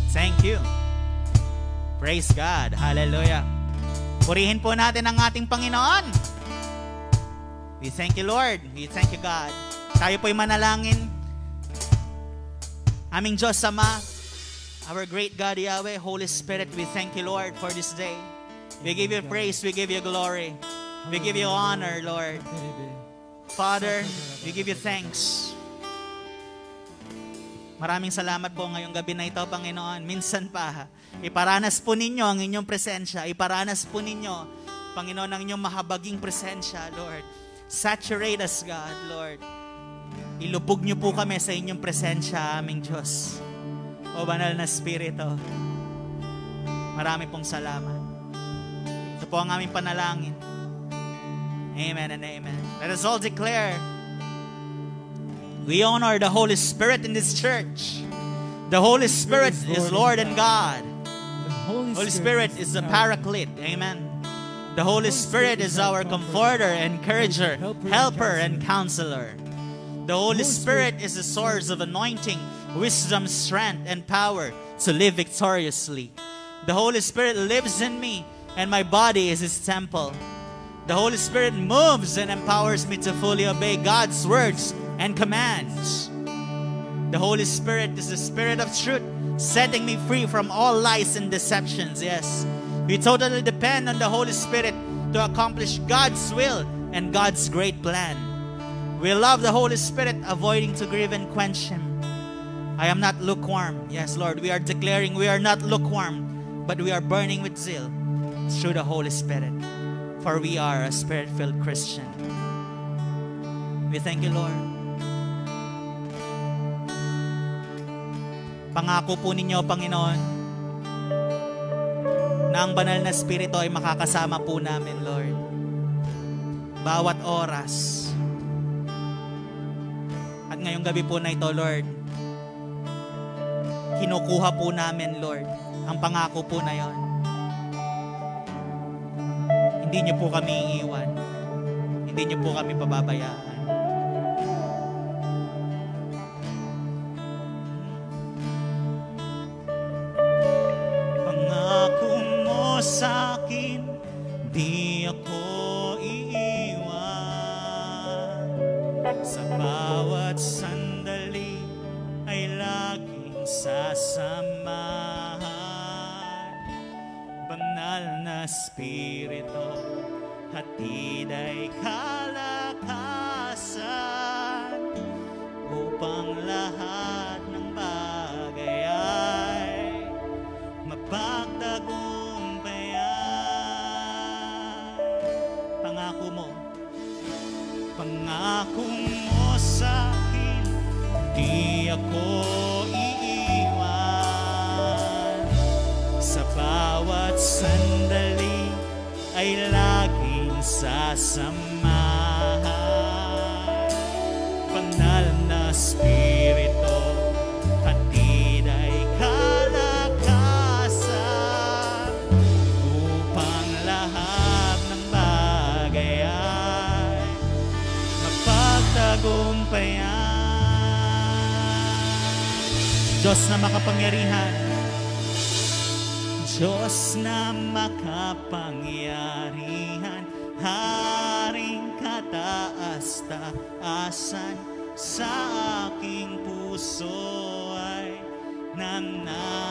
Thank you. Praise God. Hallelujah. Purihin po natin ang ating Panginoon. We thank you, Lord. We thank you, God. Tayo po'y manalangin. Aming Diyos Ama, our great God Yahweh, Holy Spirit, we thank you, Lord, for this day. We give you praise, we give you glory. We give you honor, Lord. Father, we give you thanks. Maraming salamat po ngayong gabi na ito, Panginoon. Minsan pa, iparanas po ninyo ang inyong presensya. Iparanas po ninyo, Panginoon, ang inyong mahabaging presensya, Lord. Saturate us, God, Lord. Ilubog niyo po kami sa inyong presensya, aming Diyos. O banal na Espiritu, marami pong salamat. Ito po ang aming panalangin. Amen and amen. Let us all declare, we honor the Holy Spirit in this church. The Holy Spirit is Lord and God. The Holy Spirit is the Paraclete. Amen. The Holy Spirit is our comforter, encourager, helper, and counselor. The Holy Spirit is the source of anointing, wisdom, strength, and power to live victoriously. The Holy Spirit lives in me, and my body is His temple. The Holy Spirit moves and empowers me to fully obey God's words and commands. The Holy Spirit is the Spirit of truth, setting me free from all lies and deceptions. Yes, we totally depend on the Holy Spirit to accomplish God's will and God's great plan. We love the Holy Spirit, avoiding to grieve and quench Him. I am not lukewarm. Yes, Lord, we are declaring we are not lukewarm, but we are burning with zeal through the Holy Spirit. For we are a Spirit-filled Christian. We thank you, Lord. Pangako po ninyo, Panginoon, na ang banal na Espiritu ay makakasama po namin, Lord. Bawat oras. At ngayong gabi po na ito, Lord, kinukuha po namin, Lord, ang pangako po na yon. Hindi niyo po kami iiwan. Hindi niyo po kami pababayaan. Pangako mo sa'kin, di ako iiwan. Sa bawat sandali ay laging sasamahan. Banal na Espiritu, hatid ay kalakasan upang lahat ng bagay ay mapagtagumpayan. Pangako mo sa'kin, di ako iiwan. Sa bawat sandali ay laging sasamahan. Banal na Espiritu, hatid ay kalakasan upang lahat ng bagay ay mapagtagumpayan. Diyos na makapangyarihan, Diyos na makapangyarihan, Haring kataas-taasan, sa aking puso ay nananahan.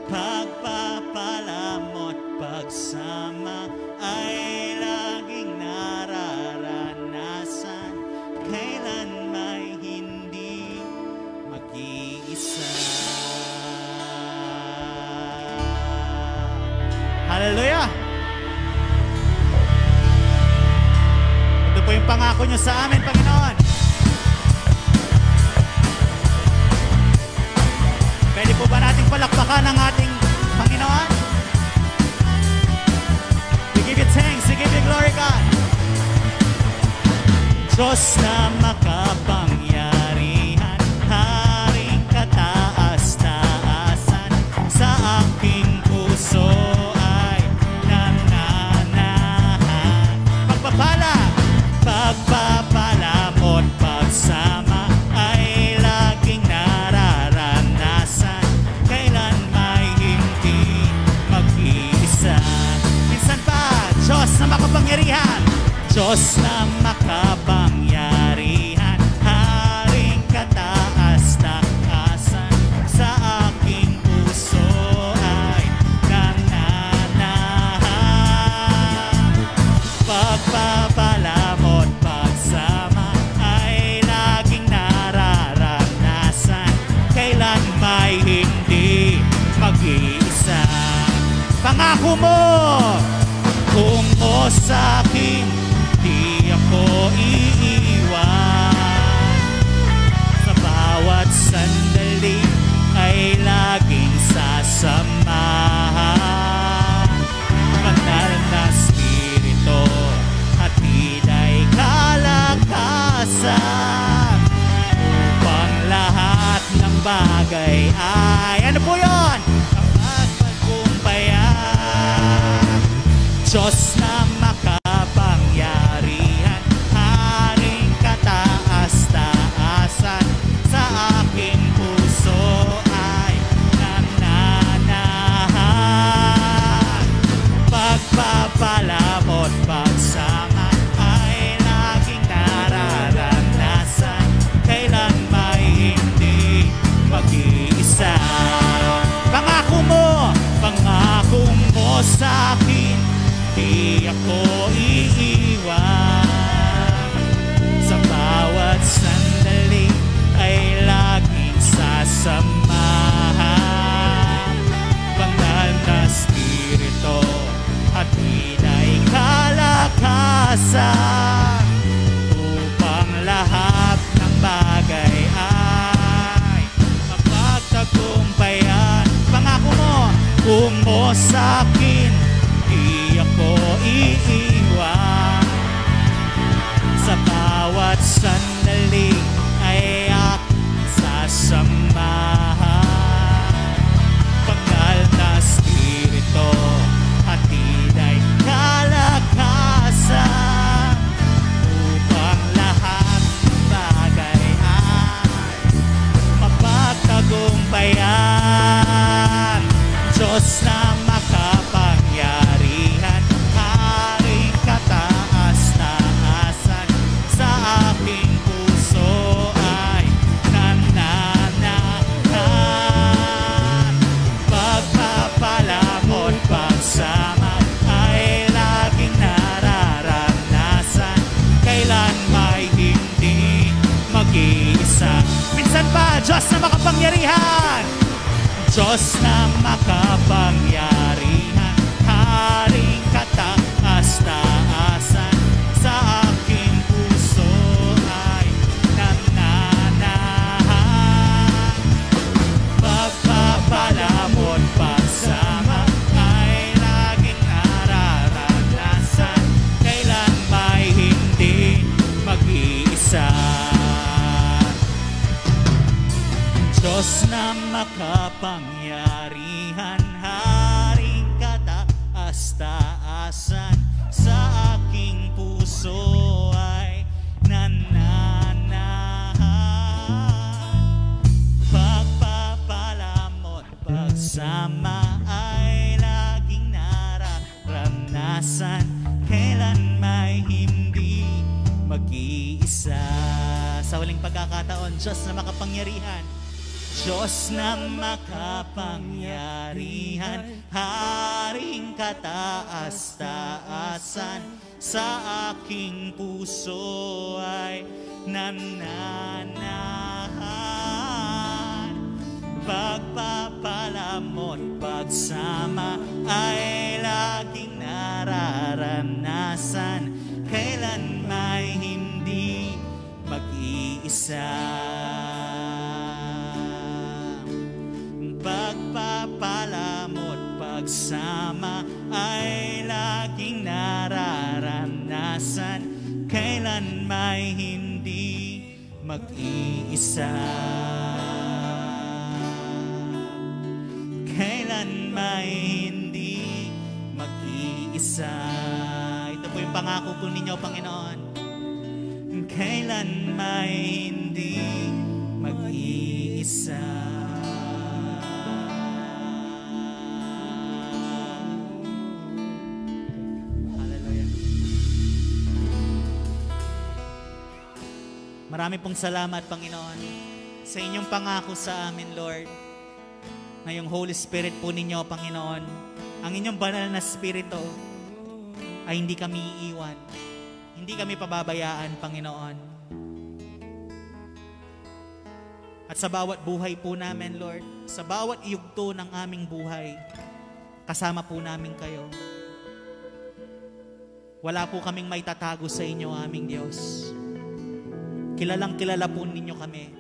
Pagpapala mo't pagsama ay laging nararanasan, kailan may hindi mag-iisa. Hallelujah! Ito po yung pangako nyo sa amin, Panginoon. Pwede po ba nating palakpakan ang ating Panginoon? We give you thanks, we give you glory, God. Diyos na makapangyarihan, Haring kataas-taasan, sa aking puso ay nananahan. Pagpapala mo't pagsama ay laging na Diyos na makapangyarihan, Haring kataas-taasan, sa aking puso ay nananahan. Pagpapala mo't pagsama ay laging nararanasan, kailan may hindi mag-iisa. Pangako mo, kung mo sa'kin, di ako iiwan. Sa bawat sandali ay laging sasamahan. Banal na Espiritu, hatid ay kalakasan, upang lahat ng bagay ay, ano po yun? Ang magpagkumpayan. Diyos na makapangyarihan, Haring kataas-taasan, sa aking puso ay nananahan. Pagpapala mo't pagsama ay laging nararanasan, kailan may hindi mag-iisa. Pangako mo sa'kin, di ako iiwan. Sa bawat sandali ay laging sasamahan. Banal na Espiritu, hatid ay kalakasan, upang lahat ng bagay ay mapagtagumpayan. Pangako mo, kung mo sa'kin, di ako iiwan. Sa bawat sandali ay aking sasamahan. Banal na Espiritu, hatid ay kalakasan, upang lahat ng bagay ay mapagtagumpayan. Diyos na makapangyarihan, Haring kataas-taasan, sa aking puso ay nananahan. Pagpapala mo't pagsama ay laging nararanasan, kailan may hindi mag-iisa. Minsan pa, Diyos na makapangyarihan, Diyos na makapangyarihan, Haring kataas-taasan, sa aking puso ay nananahan. Pagpapala mo't pagsama ay laging nararanasan, kailan may hindi mag-iisa. Diyos na makapangyarihan, Haring kataas-taasan, sa aking puso ay nananahan. Pagpapala mo't pagsama ay laging nararanasan, kailan may hindi mag-iisa. Sa huling pagkakataon, Diyos na makapangyarihan, Diyos na makapangyarihan, Haring kataas-taasan, sa aking puso ay nananahan. Pagpapala mo't pagsama ay laging nararanasan, kailan may hindi mag-iisa. Pagpapala mo't pagsama ay laging nararanasan, kailan may hindi mag-iisa. Kailan may hindi mag-iisa. Ito po yung pangako po ninyo, Panginoon. Kailan may hindi mag-iisa. Marami pong salamat, Panginoon, sa inyong pangako sa amin, Lord. Ngayong Holy Spirit po ninyo, Panginoon, ang inyong banal na Spirito ay hindi kami iiwan. Hindi kami pababayaan, Panginoon. At sa bawat buhay po namin, Lord, sa bawat yugto ng aming buhay, kasama po namin kayo. Wala po kaming may tatago sa inyo, aming Diyos. Kilalang kilala po ninyo kami.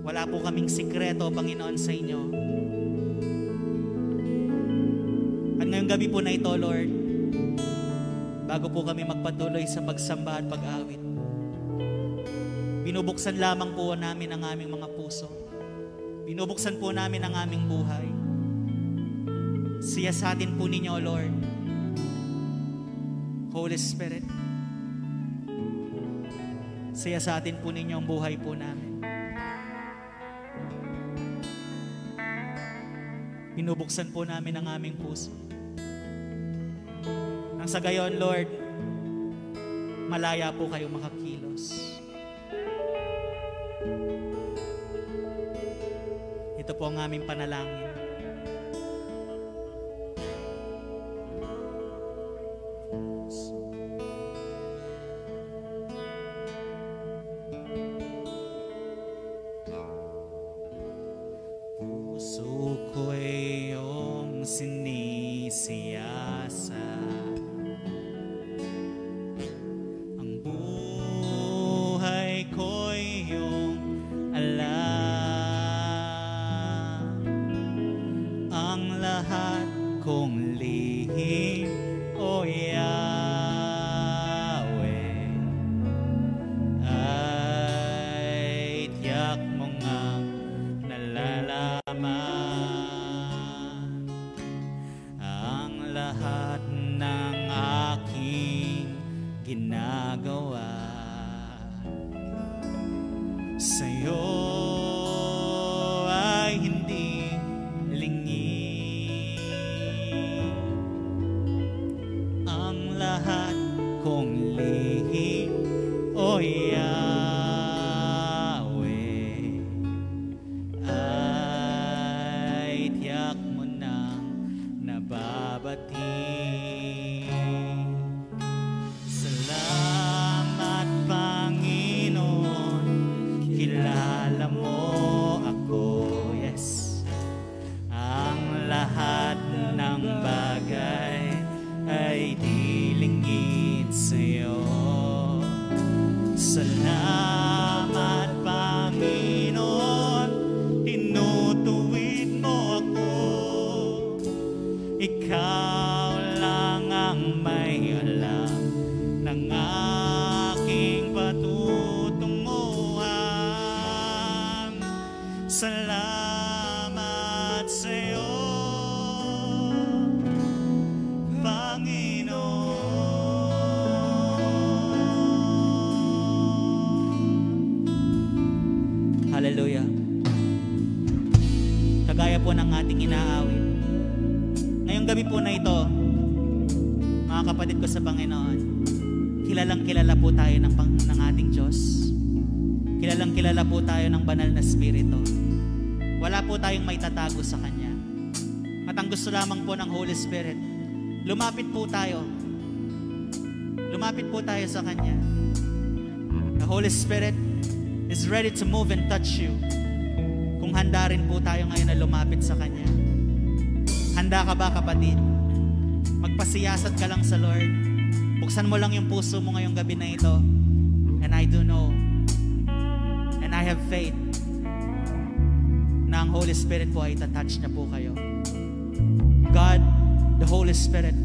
Wala po kaming sikreto, Panginoon, sa inyo. At ngayong gabi po na ito, Lord, bago po kami magpatuloy sa pagsamba at pag-awit, binubuksan lamang po namin ang aming mga puso. Binubuksan po namin ang aming buhay. Siyasatin po ninyo, Lord. Holy Spirit, siyasatin po ninyo ang buhay po namin. Binubuksan po namin ang aming puso. Nang sa gayon, Lord, malaya po kayo makakilos. Ito po ang aming panalangin. Puso ko'y iyong sinisiyasa, ang buhay ko'y iyong alam, ang lahat kong lihim, O Yahweh, ay tiyak mo ngang nalalaman ang lahat ng aking ginagawa. Sa'yo ay hindi lingi ang lahat kong lihim, O Yahweh, ay tiyak mo nang nababati. Salamat, Panginoon, kilala mo ako, yes. Ang lahat ng bagay ay dilingid sa'yo. Salamat, Panginoon, tinutuwid mo ako. Ikaw lang ang may alam ng aking patutunguhan. Salamat sa'yo, Panginoon. Hallelujah. Kagaya po ng ating inaawit, ngayong gabi po na ito, mga kapatid ko sa Panginoon, kilalang kilala po tayo ng ating Diyos. Kilalang kilala po tayo ng banal na Espiritu. Wala po tayong may tatago sa Kanya. At ang gusto lamang po ng Holy Spirit, lumapit po tayo. Lumapit po tayo sa Kanya. The Holy Spirit is ready to move and touch you. Kung handa rin po tayo ngayon na lumapit sa Kanya. Handa ka ba, kapatid? Magpasiyasat ka lang sa Lord. Buksan mo lang yung puso mo ngayong gabi na ito. And I do know, and I have faith, na ang Holy Spirit po ay itatouch niya po kayo. God, the Holy Spirit,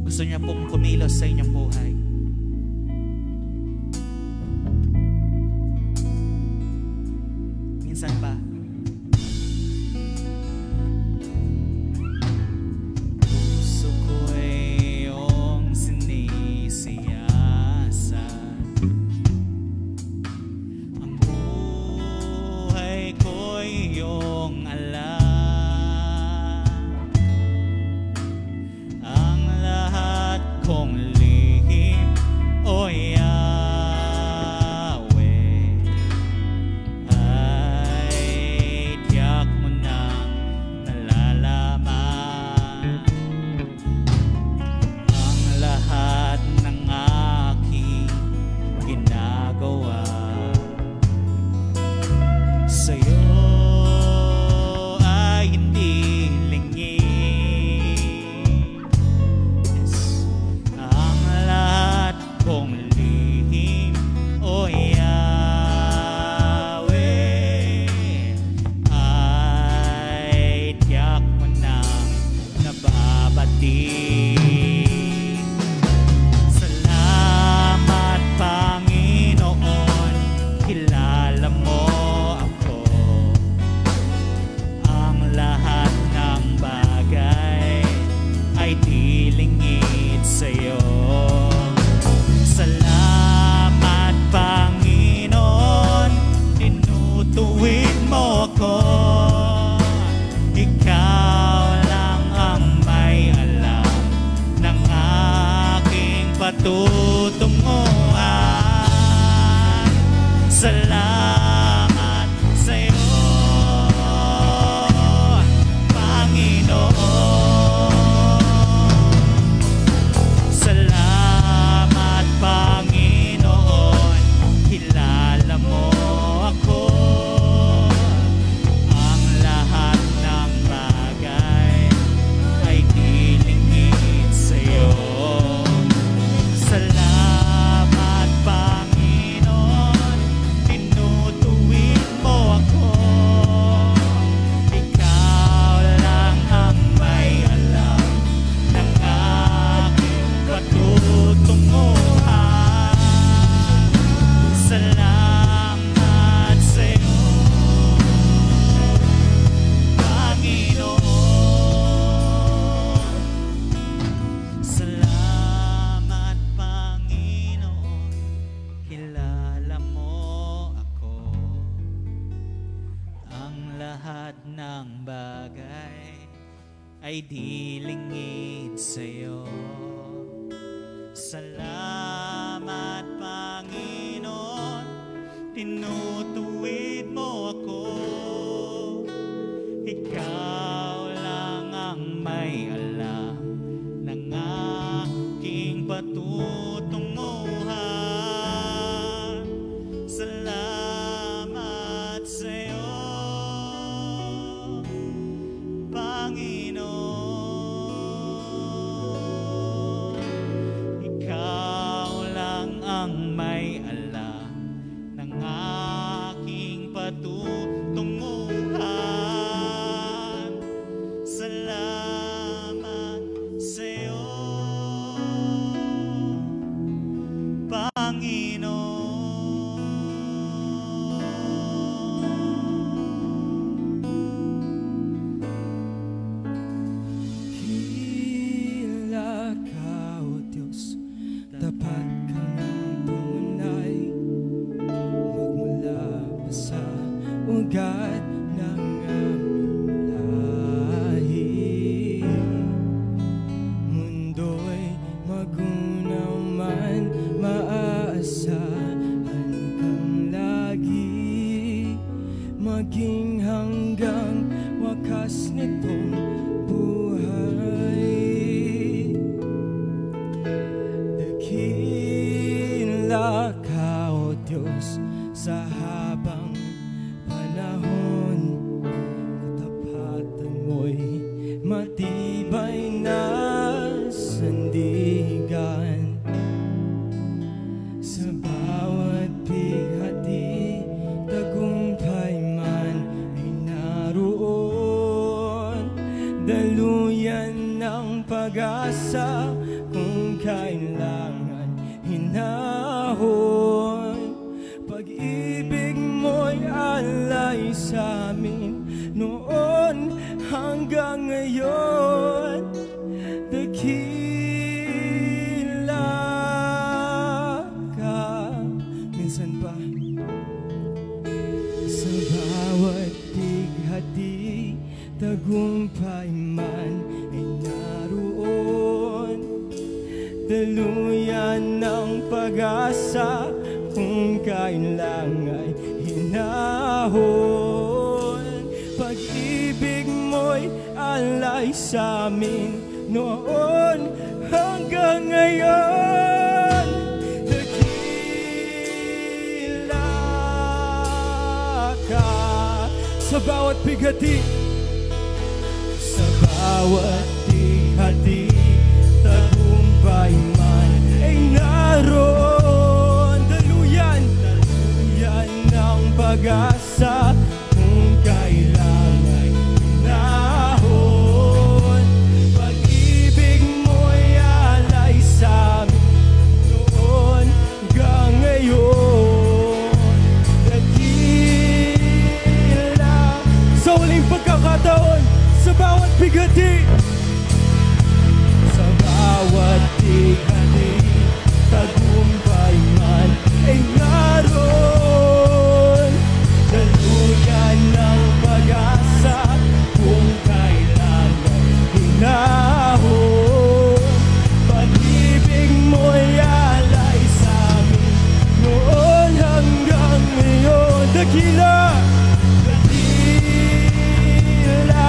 gusto niya pong kumilos sa inyong buhay. Minsan ba? Puso ko'y iyong sinisiyasa, ang buhay ko'y iyong alam, ang lahat kong lihim, O Yahweh, lahat ng bagay ay dilingid sa'yo. Salamat, Panginoon, tinutuwid mo ako. Ikaw lang ang may alam ng aking patutunguhan. Salamat sa'yo, Panginoon. Ikaw lang ang may alam ng aking patutunguhan. Salamat sa'yo, Panginoon. Dakila ka, O Diyos, tapat ka ng tunay, magmula pa sa ugat ng aming lahi. Mundo'y magunaw man, maaasahan kang lagi, maging hanggang wakas nitong buhay. Dakila ka, O Diyos, sa habang panahon, katapatan mo'y matibay na sandigan. Sa bawat bighati, tagumpay man ay naroon, daluyan ng pag-asa kung kailangan hinahon. Pag-ibig mo'y alay sa amin noon hanggang ngayon. Dakila ka, minsan pa sa bawat bighati, tagumpay man ay naroon, daluyan ng pag-asa kung kailan ay hinahon. Pag-ibig mo'y alay sa amin noon hanggang ngayon. Dakila ka sa bawat bighati, sa bawat bighati, tagumpay man ay naroon, daluyan ng pag-asa kung kailan ay hinahon. Pag-ibig mo'y alay sa amin noon hanggang ngayon. Dakila sa huling pagkakataon, sa bawat bighati, sa bawat bighati, tagumpay man ay naroon, daluyan ng pag-asa kung kailan ay hinahon. Pag-ibig mo'y alay sa amin noon hanggang ngayon. Dakila, dakila,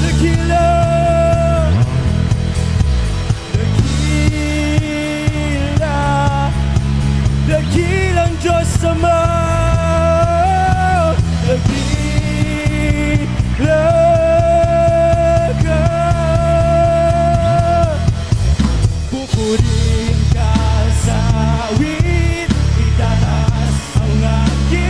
dakila, dakila, dakilang Diyos Ama. Dakila ka, pupurihin ka sa awit, itataas ang aking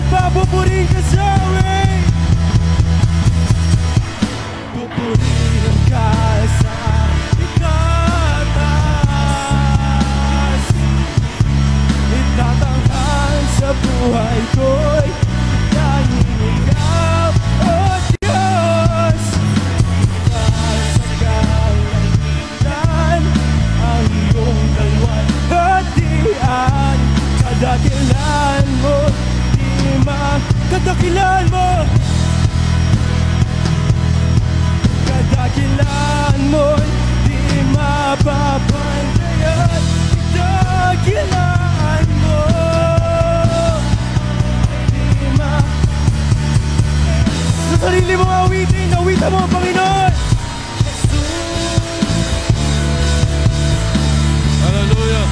Papupurihin ka sa amin. Pupurihin ka sa itaas. Itatanghal sa buhay ko'y tanging ikaw, O Diyos. Sa kalangitan ang iyong kalwalhatian. Kadakilan mo, kadakilan mo, kadakilan mo, di mapapantayan. Kadakilan mo, di sa sarili mo awitin, awitan mo ang Panginoon. Hallelujah.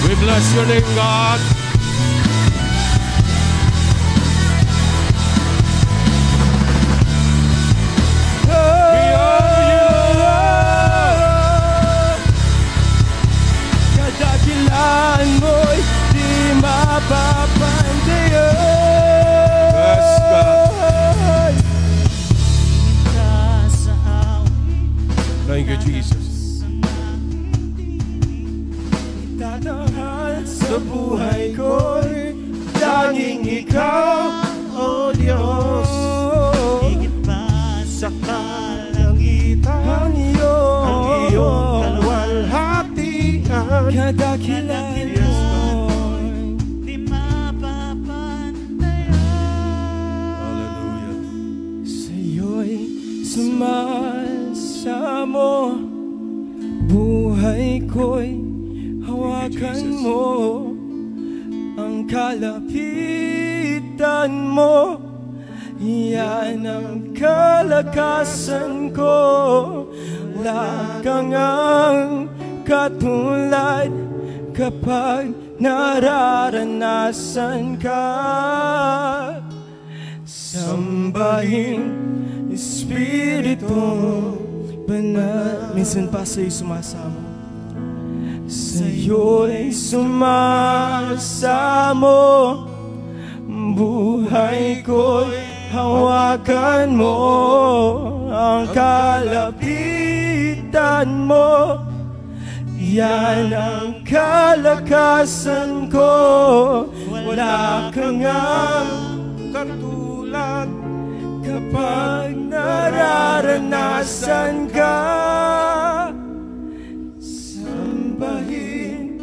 We bless your name, God. We honor you, Lord. Kadakilan mo'y di mapapantayan. Yes, God. Thank you, Jesus. Tatahal sa buhay ko'y tanging ikaw, O Diyos. Higit pa sa kalangitan Ang iyong kalwalhatian. kadakilan mo'y di mapapantayan. Hallelujah. sa'yo'y sumasamo. Buhay ko'y hawakan mo. Ang kalapitan mo, yan ang kalakasan ko. Wala kang ang katulad kapag nararanasan ka. Sambahin Espiritu Banal. Minsan pa sa'yo sumasama, sa'yo'y sumasamo. Buhay ko'y hawakan mo. Ang kalapitan mo, yan ang kalakasan ko. Wala kang ang katulad kapag nararanasan ka. Sambahin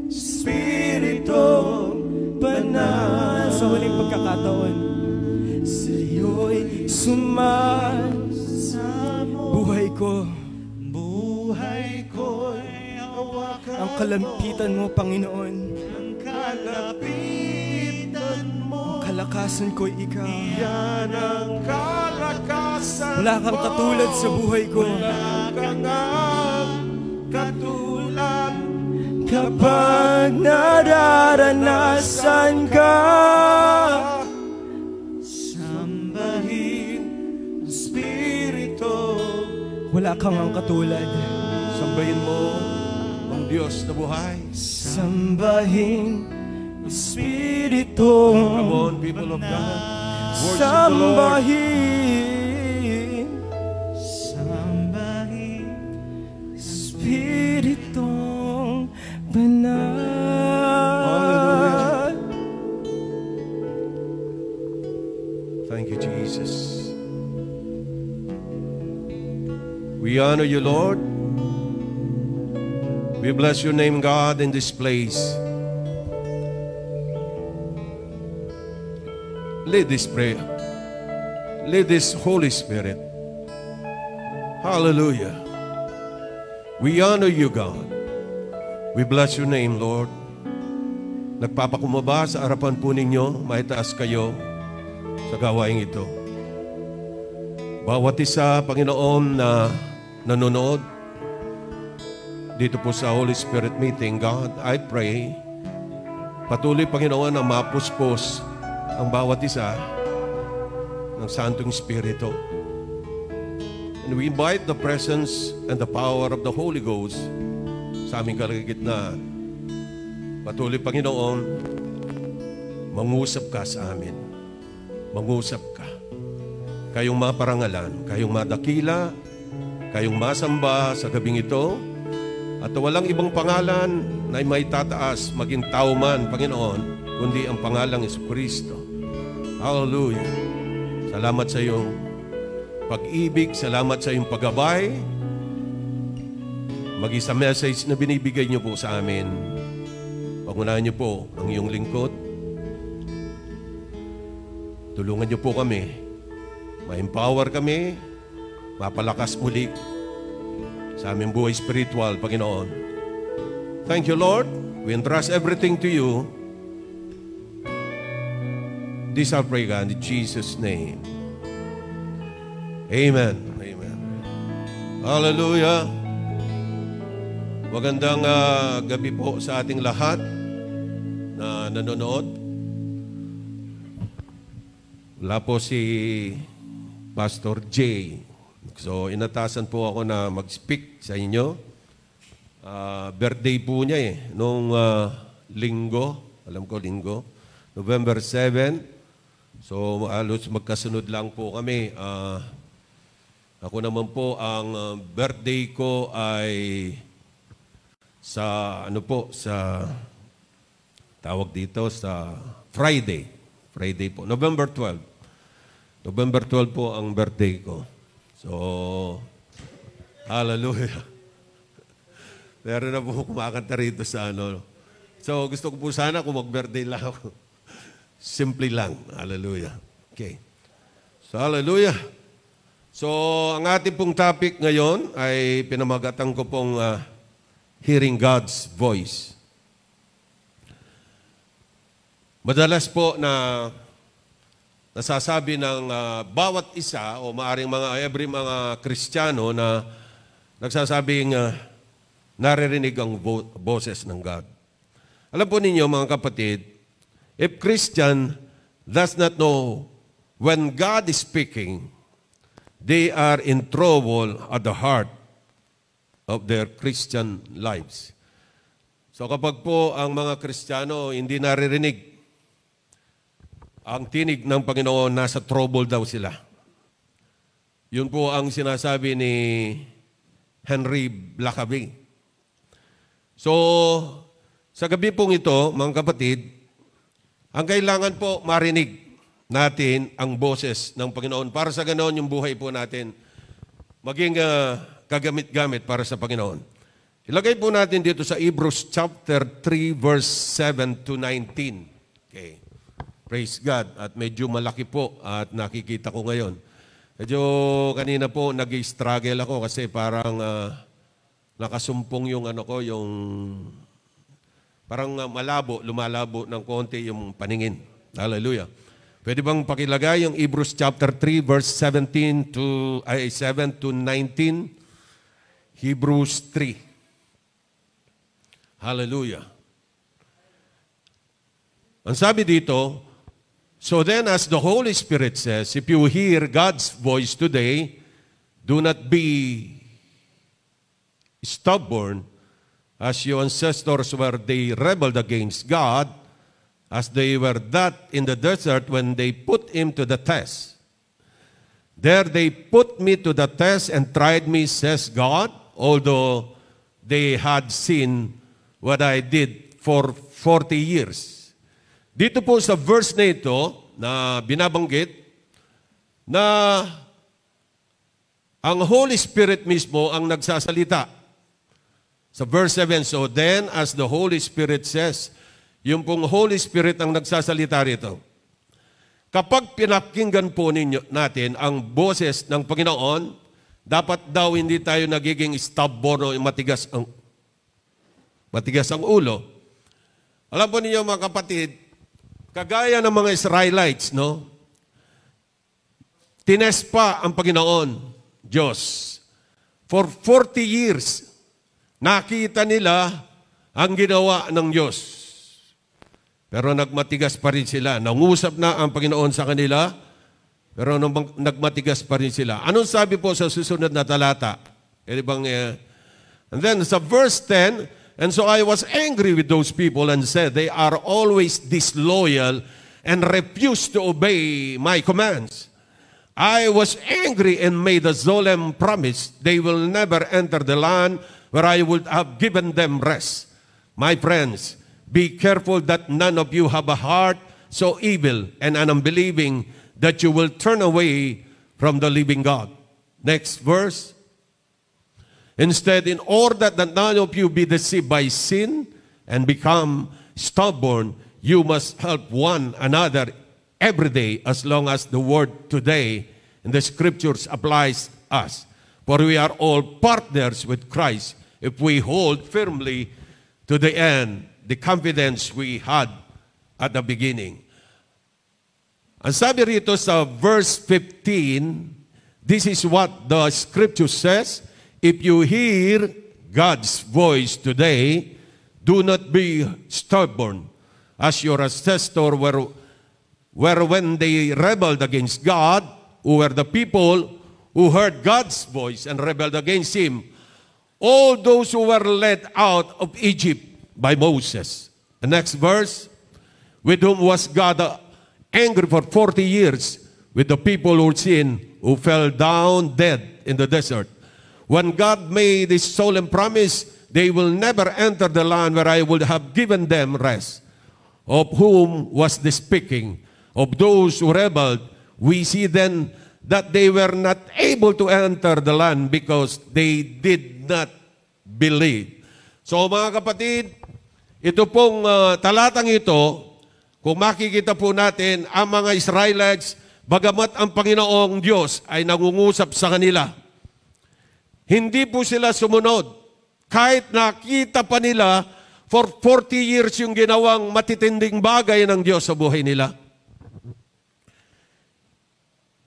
Espiritu Banal. Sa huling pagkakataon, sa'yo'y sumasamo. Buhay ko'y hawakan ang kalampitan mo, Panginoon. Ang kalapitan mo, Kalakasan ko'y ikaw. yan ang kalakasan. Wala kang katulad sa buhay ko. Wala kang katulad Kapag nararanasan ka, sambahin Espiritu. wala kang ang katulad. Sambahin mo ang Diyos na buhay. Sambahin Espiritu. Come on, people of God. Worship the Lord. Sambahin Sambahin Espiritu Banal. Thank you, Jesus. We honor you, Lord. We bless your name, God, in this place. Lead this prayer. Lead this Holy Spirit. Hallelujah. We honor you, God. We bless your name, Lord. Nagpapakumbaba sa harapan po ninyo, maitaas kayo sa gawaing ito. Bawat isa, Panginoon, na nanonood dito po sa Holy Spirit meeting, God, I pray, patuloy, Panginoon, na mapuspos ang bawat isa ng Santong Espiritu. And we invite the presence and the power of the Holy Ghost sa aming kalagitnaan. Patuloy, Panginoon, mangusap ka sa amin. Mangusap ka. Kayong maparangalan, kayong madakila, kayong masamba sa gabing ito, at walang ibang pangalan na may tataas maging tao man, Panginoon, kundi ang pangalang Jesucristo. Hallelujah. Salamat sa iyong pag-ibig, salamat sa iyong paggabay, mag-isa message na binibigay niyo po sa amin. Pangunahan niyo po ang iyong lingkod. Tulungan niyo po kami, ma-empower kami, mapalakas muli sa aming buhay spiritual, Panginoon. Thank you, Lord. We entrust everything to you. This I pray, God, in Jesus' name. Amen. Amen. Hallelujah. Magandang gabi po sa ating lahat na nanonood. Wala po si Pastor Jay. So, inatasan po ako na mag-speak sa inyo. Birthday po niya nung linggo. Alam ko, linggo. November 7. So, halos magkasunod lang po kami. Ako naman po, ang birthday ko ay sa, sa tawag dito, sa Friday. Friday po. November 12. November 12 po ang birthday ko. So, hallelujah. Meron na po kumakanta rito sa So, gusto ko po sana kung mag-birthday lang ako. Simple lang. Hallelujah. Okay. So, hallelujah. So, ang ating pong topic ngayon ay pinamagatan ko pong hearing God's voice. Madalas po na nasasabi ng bawat isa o maaring every mga Kristiyano na nagsasabing naririnig ang boses ng God. Alam po ninyo mga kapatid, if Christian does not know when God is speaking, they are in trouble at the heart of their Christian lives. So kapag po ang mga Kristiyano hindi naririnig ang tinig ng Panginoon, nasa trouble daw sila. Yun po ang sinasabi ni Henry Blackaby. So, sa gabi pong ito, mga kapatid, ang kailangan po marinig natin ang boses ng Panginoon. Para sa ganoon yung buhay po natin maging kagamit-gamit para sa Panginoon. Ilagay po natin dito sa Hebrews chapter 3 verse 7 to 19. Okay. Praise God. At medyo malaki po at nakikita ko ngayon. Medyo kanina po nag-struggle ako kasi parang nakasumpong yung yung parang malabo, lumalabo ng konti yung paningin. Hallelujah. Pwede bang pakilagay yung Hebrews chapter 3 verse 7 to 19? Hebrews 3. Hallelujah. Ang sabi dito, so then, as the Holy Spirit says, if you hear God's voice today, do not be stubborn as your ancestors were. They rebelled against God as they were that in the desert when they put him to the test. There they put me to the test and tried me, says God, although they had seen what I did for 40 years. Dito po sa verse na ito, na binabanggit, na ang Holy Spirit mismo ang nagsasalita. Sa verse 7, so then as the Holy Spirit says, yung pong Holy Spirit ang nagsasalita rito. Kapag pinakinggan po natin ang boses ng Panginoon, dapat daw hindi tayo nagiging stubborn o matigas ang ulo. Alam po ninyo mga kapatid, kagaya ng mga Israelites, no? Tines pa ang Panginoon, Diyos. For 40 years, nakita nila ang ginawa ng Diyos. Pero nagmatigas pa rin sila. Nangusap na ang Panginoon sa kanila, pero nagmatigas pa rin sila. Anong sabi po sa susunod na talata? And then sa verse 10, And so I was angry with those people and said, they are always disloyal and refuse to obey my commands. I was angry and made a solemn promise they will never enter the land where I would have given them rest. My friends, be careful that none of you have a heart so evil and unbelieving that you will turn away from the living God. Next verse. Instead, in order that none of you be deceived by sin and become stubborn, you must help one another every day as long as the word today in the scriptures applies us. For we are all partners with Christ if we hold firmly to the end the confidence we had at the beginning. Ang sabi rito sa verse 15, this is what the scripture says, if you hear God's voice today, do not be stubborn as your ancestors were when they rebelled against God, who were the people who heard God's voice and rebelled against Him. All those who were led out of Egypt by Moses. The next verse, with whom was God angry for 40 years with the people who sinned, who fell down dead in the desert. When God made this solemn promise, they will never enter the land where I would have given them rest. Of whom was this speaking? Of those who rebelled. We see then that they were not able to enter the land because they did not believe. So mga kapatid, ito pong talatang ito, kung makikita po natin, ang mga Israelites, bagamat ang Panginoong Diyos ay nangungusap sa kanila, hindi po sila sumunod. Kahit nakita pa nila, for 40 years yung ginawang matitinding bagay ng Diyos sa buhay nila.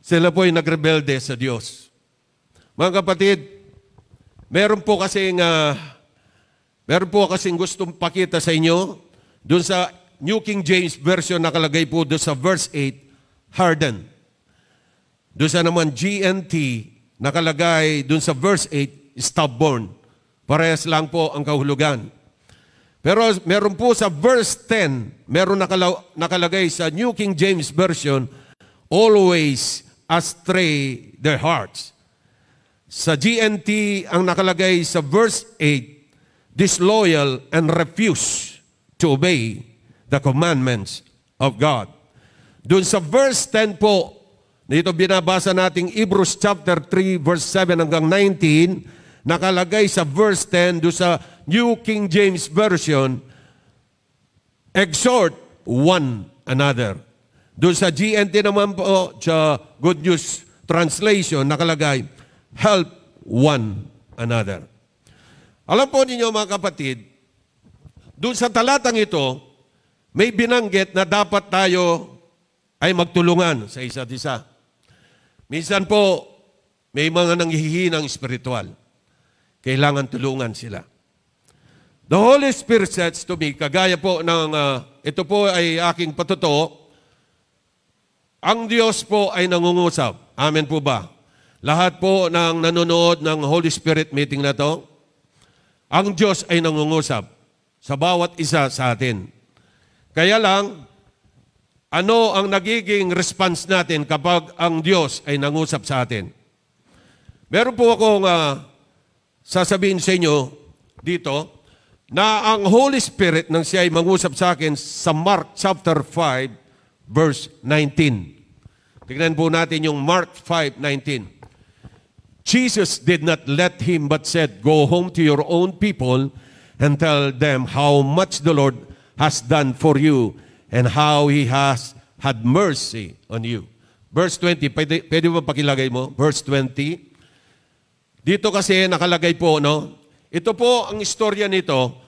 Sila po ay nagrebelde sa Diyos. Mga kapatid, meron po kasing gustong pakita sa inyo, doon sa New King James Version nakalagay po doon sa verse 8, harden. Doon sa naman GNT, nakalagay dun sa verse 8, stubborn. Parehas lang po ang kahulugan. Pero meron po sa verse 10, meron nakalagay sa New King James Version, always astray their hearts. Sa GNT, ang nakalagay sa verse 8, disloyal and refuse to obey the commandments of God. Dun sa verse 10 po, dito binabasa nating Hebrews chapter 3 verse 7 hanggang 19, nakalagay sa verse 10 do sa New King James Version, exhort one another. Doon sa GNT naman po, sa Good News Translation, nakalagay, help one another. Alam po ninyo mga kapatid, doon sa talatang ito, may binanggit na dapat tayo ay magtulungan sa isa't isa. Minsan po, may mga nanghihinang espiritual. Kailangan tulungan sila. The Holy Spirit says to me, kagaya po ng, ito po ay aking patuto, ang Diyos po ay nangungusap. Amen po ba? Lahat po ng nanonood ng Holy Spirit meeting na to, ang Diyos ay nangungusap sa bawat isa sa atin. Kaya lang, ano ang nagiging response natin kapag ang Diyos ay nangusap sa atin? Meron po akong sasabihin sa inyo dito na ang Holy Spirit nang siya ay mangusap sa akin sa Mark chapter 5 verse 19. Tignan po natin yung Mark 5:19. Jesus did not let him but said, go home to your own people and tell them how much the Lord has done for you and how He has had mercy on you. Verse 20, pwede ba pakilagay mo? Verse 20. Dito kasi nakalagay po, no? Ito po ang istorya nito.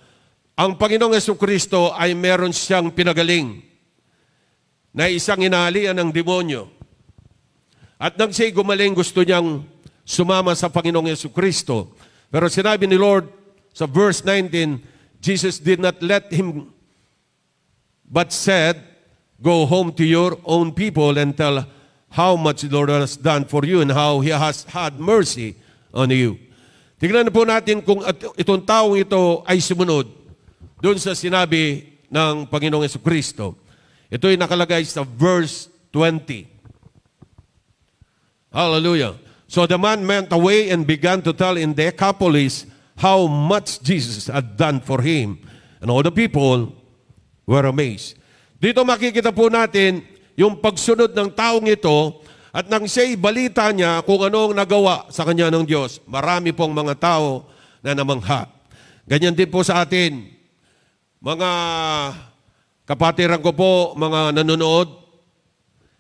Ang Panginoong Jesucristo ay meron siyang pinagaling na isang inalian ng demonyo. At nang siya'y gumaling, gusto niyang sumama sa Panginoong Jesucristo. Pero sinabi ni Lord sa verse 19, Jesus did not let him but said, go home to your own people and tell how much the Lord has done for you and how He has had mercy on you. Tingnan po natin kung itong taong ito ay sumunod doon sa sinabi ng Panginoong Jesucristo. Ito ay nakalagay sa verse 20. Hallelujah. So the man went away and began to tell in Decapolis how much Jesus had done for him. And all the people were amazed. Dito makikita po natin yung pagsunod ng taong ito at nang siya'y balita niya kung anong nagawa sa kanya ng Diyos. Marami pong mga tao na namangha. Ganyan din po sa atin. Mga kapatiran ko po, mga nanonood,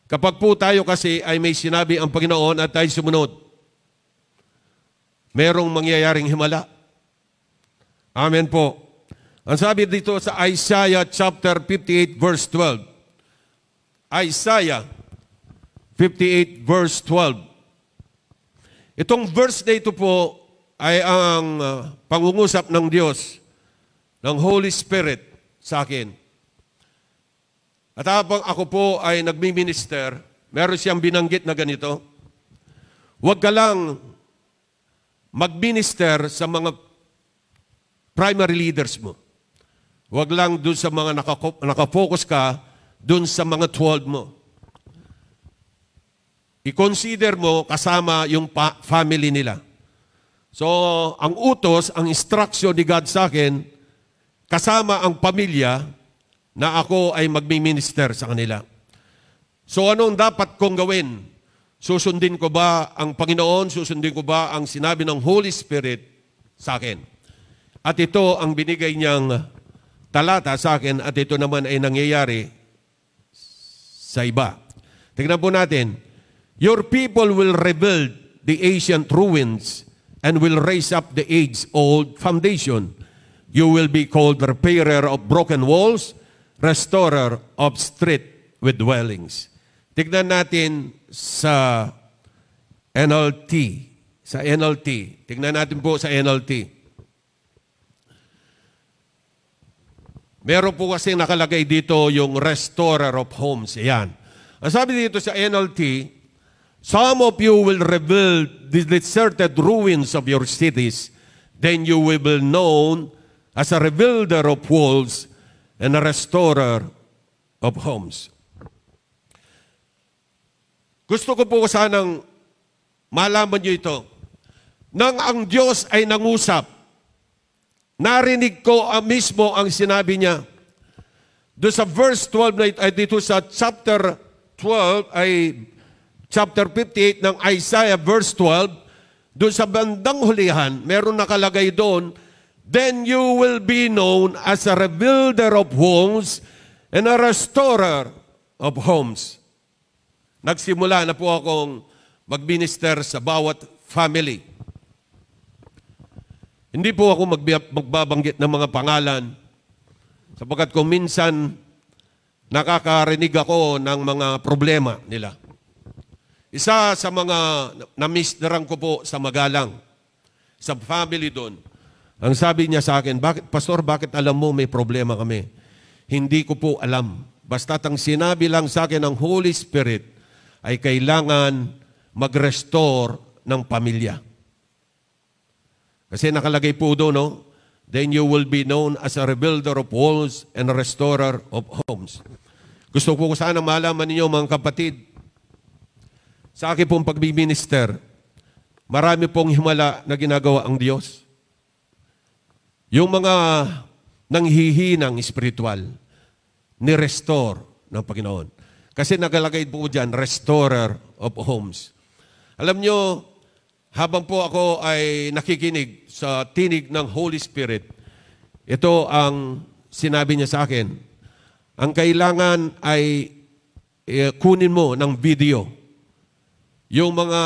kapag po tayo kasi ay may sinabi ang Panginoon at tayo sumunod, merong mangyayaring himala. Amen po. Ang sabi dito sa Isaiah chapter 58 verse 12. Isaiah 58 verse 12. Itong verse na ito po ay ang pangungusap ng Diyos, ng Holy Spirit sa akin. At habang ako po ay nagmi-minister, meron siyang binanggit na ganito, huwag ka lang mag-minister sa mga primary leaders mo. Huwag lang dun sa mga nakafocus ka dun sa mga 12 mo. I-consider mo kasama yung family nila. So, ang utos, ang instruction ni God sa akin, kasama ang pamilya na ako ay magmi-minister sa kanila. So, anong dapat kong gawin? Susundin ko ba ang Panginoon? Susundin ko ba ang sinabi ng Holy Spirit sa akin? At ito ang binigay niyang talata sa akin at ito naman ay nangyayari sa iba. Tingnan po natin. Your people will rebuild the ancient ruins and will raise up the age-old foundation. You will be called repairer of broken walls, restorer of street with dwellings. Tignan natin sa NLT. Sa NLT. Tignan natin po sa NLT. Meron po kasi nakalagay dito yung restorer of homes. Ayan. Ang sabi dito sa NLT, some of you will rebuild the deserted ruins of your cities. Then you will be known as a rebuilder of walls and a restorer of homes. Gusto ko po sanang malaman nyo ito. Nang ang Diyos ay nangusap, narinig ko mismo ang sinabi niya. Doon sa verse 12, ay dito sa chapter 12, ay chapter 58 ng Isaiah, verse 12, doon sa bandang hulihan, meron nakalagay doon, then you will be known as a rebuilder of homes and a restorer of homes. Nagsimula na po akong mag-minister sa bawat family. Hindi po ako magbabanggit ng mga pangalan sapagkat kung minsan nakakarinig ako ng mga problema nila. Isa sa mga na-misteran ko po sa Magalang, sa family doon, ang sabi niya sa akin, Pastor, bakit alam mo may problema kami? Hindi ko po alam. Basta't ang sinabi lang sa akin ng Holy Spirit ay kailangan mag-restore ng pamilya. Kasi nakalagay po doon, no? Then you will be known as a rebuilder of walls and a restorer of homes. Gusto ko sana malaman ninyo mga kapatid, sa akin pong pagbiminister, marami pong himala na ginagawa ang Diyos. Yung mga nanghihinang spiritual, ni-restore ng Panginoon. Kasi nagalagay po dyan, restorer of homes. Alam nyo, habang po ako ay nakikinig sa tinig ng Holy Spirit, ito ang sinabi niya sa akin. Ang kailangan ay kunin mo ng video. Yung mga,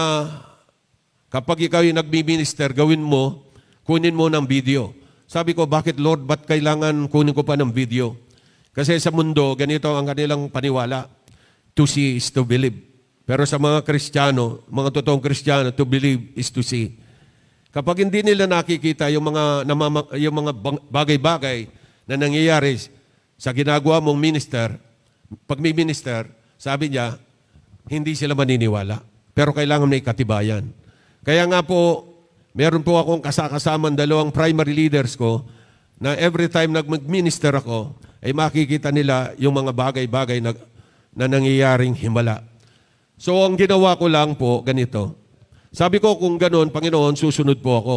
kapag ikaw yung nagbi-minister, gawin mo, kunin mo ng video. Sabi ko, bakit Lord, ba't kailangan kunin ko pa ng video? Kasi sa mundo, ganito ang kanilang paniwala. To see is to believe. Pero sa mga Kristiyano, mga totoong Kristiyano, to believe is to see. Kapag hindi nila nakikita yung mga bagay-bagay na nangyayari sa ginagawa mong minister, pag may minister, sabi niya, hindi sila maniniwala. Pero kailangan may katibayan. Kaya nga po, meron po akong kasakasamang dalawang primary leaders ko na every time mag-minister ako, ay makikita nila yung mga bagay-bagay na nangyayaring himala. So ang ginawa ko lang po, ganito. Sabi ko kung ganoon, Panginoon, susunod po ako.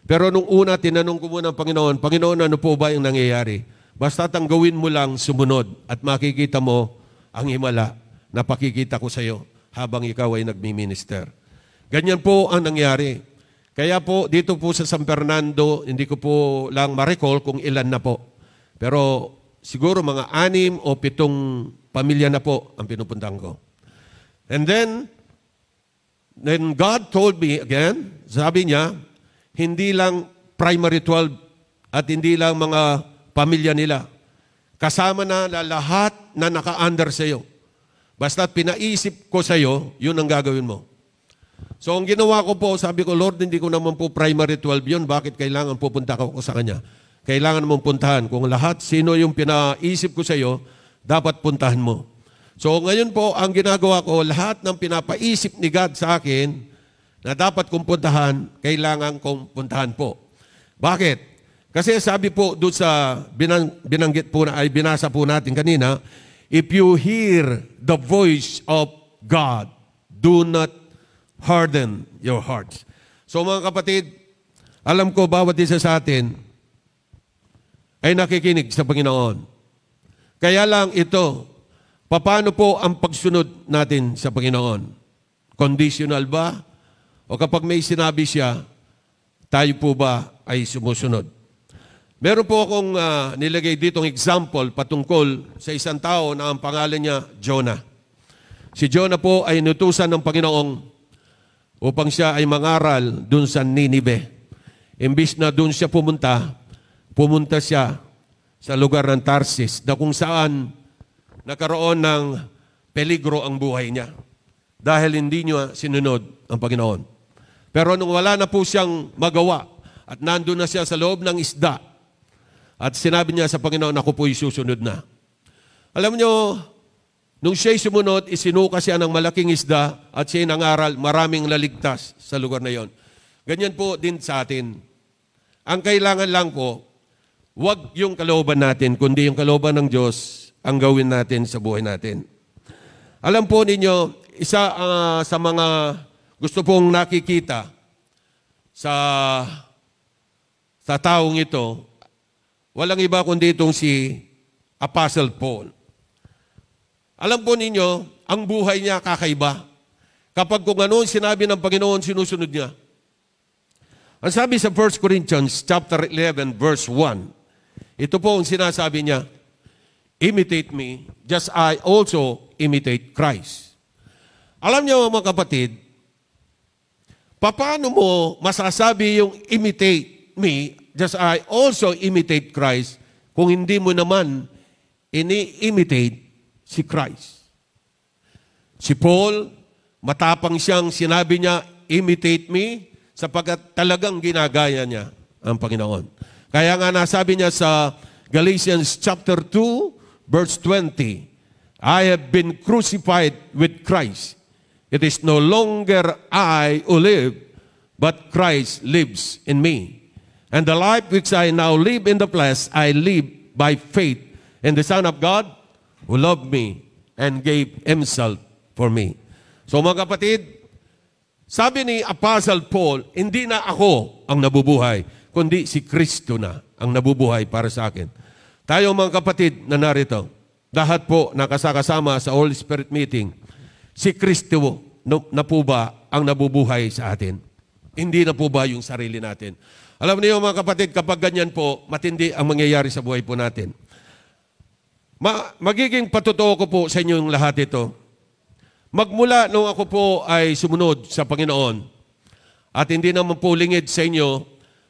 Pero nung una, tinanong ko muna ang Panginoon, Panginoon, ano po ba yung nangyayari? Basta tanggawin mo lang sumunod at makikita mo ang himala na pakikita ko sa iyo habang ikaw ay nagmi-minister. Ganyan po ang nangyari. Kaya po, dito po sa San Fernando, hindi ko po lang ma-recall kung ilan na po. Pero siguro mga 6 o 7 pamilya na po ang pinupuntahan ko. And then God told me again, sabi niya, hindi lang primary 12 at hindi lang mga pamilya nila. Kasama na lahat na naka-under sa iyo. Basta pinaisip ko sa iyo, yun ang gagawin mo. So ang ginawa ko po, sabi ko, Lord, hindi ko naman po primary 12 yun. Bakit kailangan pupunta ko sa Kanya? Kailangan mong puntahan. Kung lahat, sino yung pinaisip ko sa iyo, dapat puntahan mo. So ngayon po, ang ginagawa ko, lahat ng pinapaisip ni God sa akin na dapat kong puntahan, kailangan kong puntahan po. Bakit? Kasi sabi po doon sa binanggit po na ay binasa po natin kanina, if you hear the voice of God, do not harden your hearts. So mga kapatid, alam ko bawat isa sa atin ay nakikinig sa Panginoon. Kaya lang ito, paano po ang pagsunod natin sa Panginoon? Conditional ba? O kapag may sinabi siya, tayo po ba ay sumusunod? Meron po akong nilagay ditong example patungkol sa isang tao na ang pangalan niya Jonah. Si Jonah po ay inutusan ng Panginoong upang siya ay mangaral dun sa Ninive. Imbis na dun siya pumunta siya sa lugar ng Tarsis na kung saan nagkaroon ng peligro ang buhay niya dahil hindi niya sinunod ang Panginoon. Pero nung wala na po siyang magawa at nandun na siya sa loob ng isda at sinabi niya sa Panginoon, ako po'y susunod na. Alam niyo, nung siya'y sumunod, isinuka siya ng malaking isda at siya'y nangaral, maraming naligtas sa lugar na yon. Ganyan po din sa atin. Ang kailangan lang po, huwag yung kalooban natin, kundi yung kalooban ng Diyos ang gawin natin sa buhay natin. Alam po ninyo, isa sa mga gusto pong nakikita sa taong ito, walang iba kundi itong si Apostle Paul. Alam po ninyo, ang buhay niya kakaiba. Kapag kung ano sinabi ng Panginoon, sinusunod niya. Ang sabi sa 1 Corinthians chapter 11 verse 1, ito po ang sinasabi niya, imitate me, just I also imitate Christ. Alam niyo mga kapatid, paano mo masasabi yung imitate me, just I also imitate Christ, kung hindi mo naman ini-imitate si Christ? Si Paul, matapang siyang sinabi niya, imitate me, sapagkat talagang ginagaya niya ang Panginoon. Kaya nga nasabi niya sa Galatians chapter 2, verse 20, I have been crucified with Christ. It is no longer I who live, but Christ lives in me. And the life which I now live in the flesh, I live by faith in the Son of God who loved me and gave Himself for me. So mga kapatid, sabi ni Apostle Paul, hindi na ako ang nabubuhay, kundi si Kristo na ang nabubuhay para sa akin. Tayo mga kapatid na narito, lahat po nakasakasama sa Holy Spirit meeting, si Kristo na po ba ang nabubuhay sa atin? Hindi na po ba yung sarili natin? Alam niyo mga kapatid, kapag ganyan po, matindi ang mangyayari sa buhay po natin. Magiging patotoo ko po sa inyo yung lahat ito. Magmula nung ako po ay sumunod sa Panginoon at hindi naman po lingid sa inyo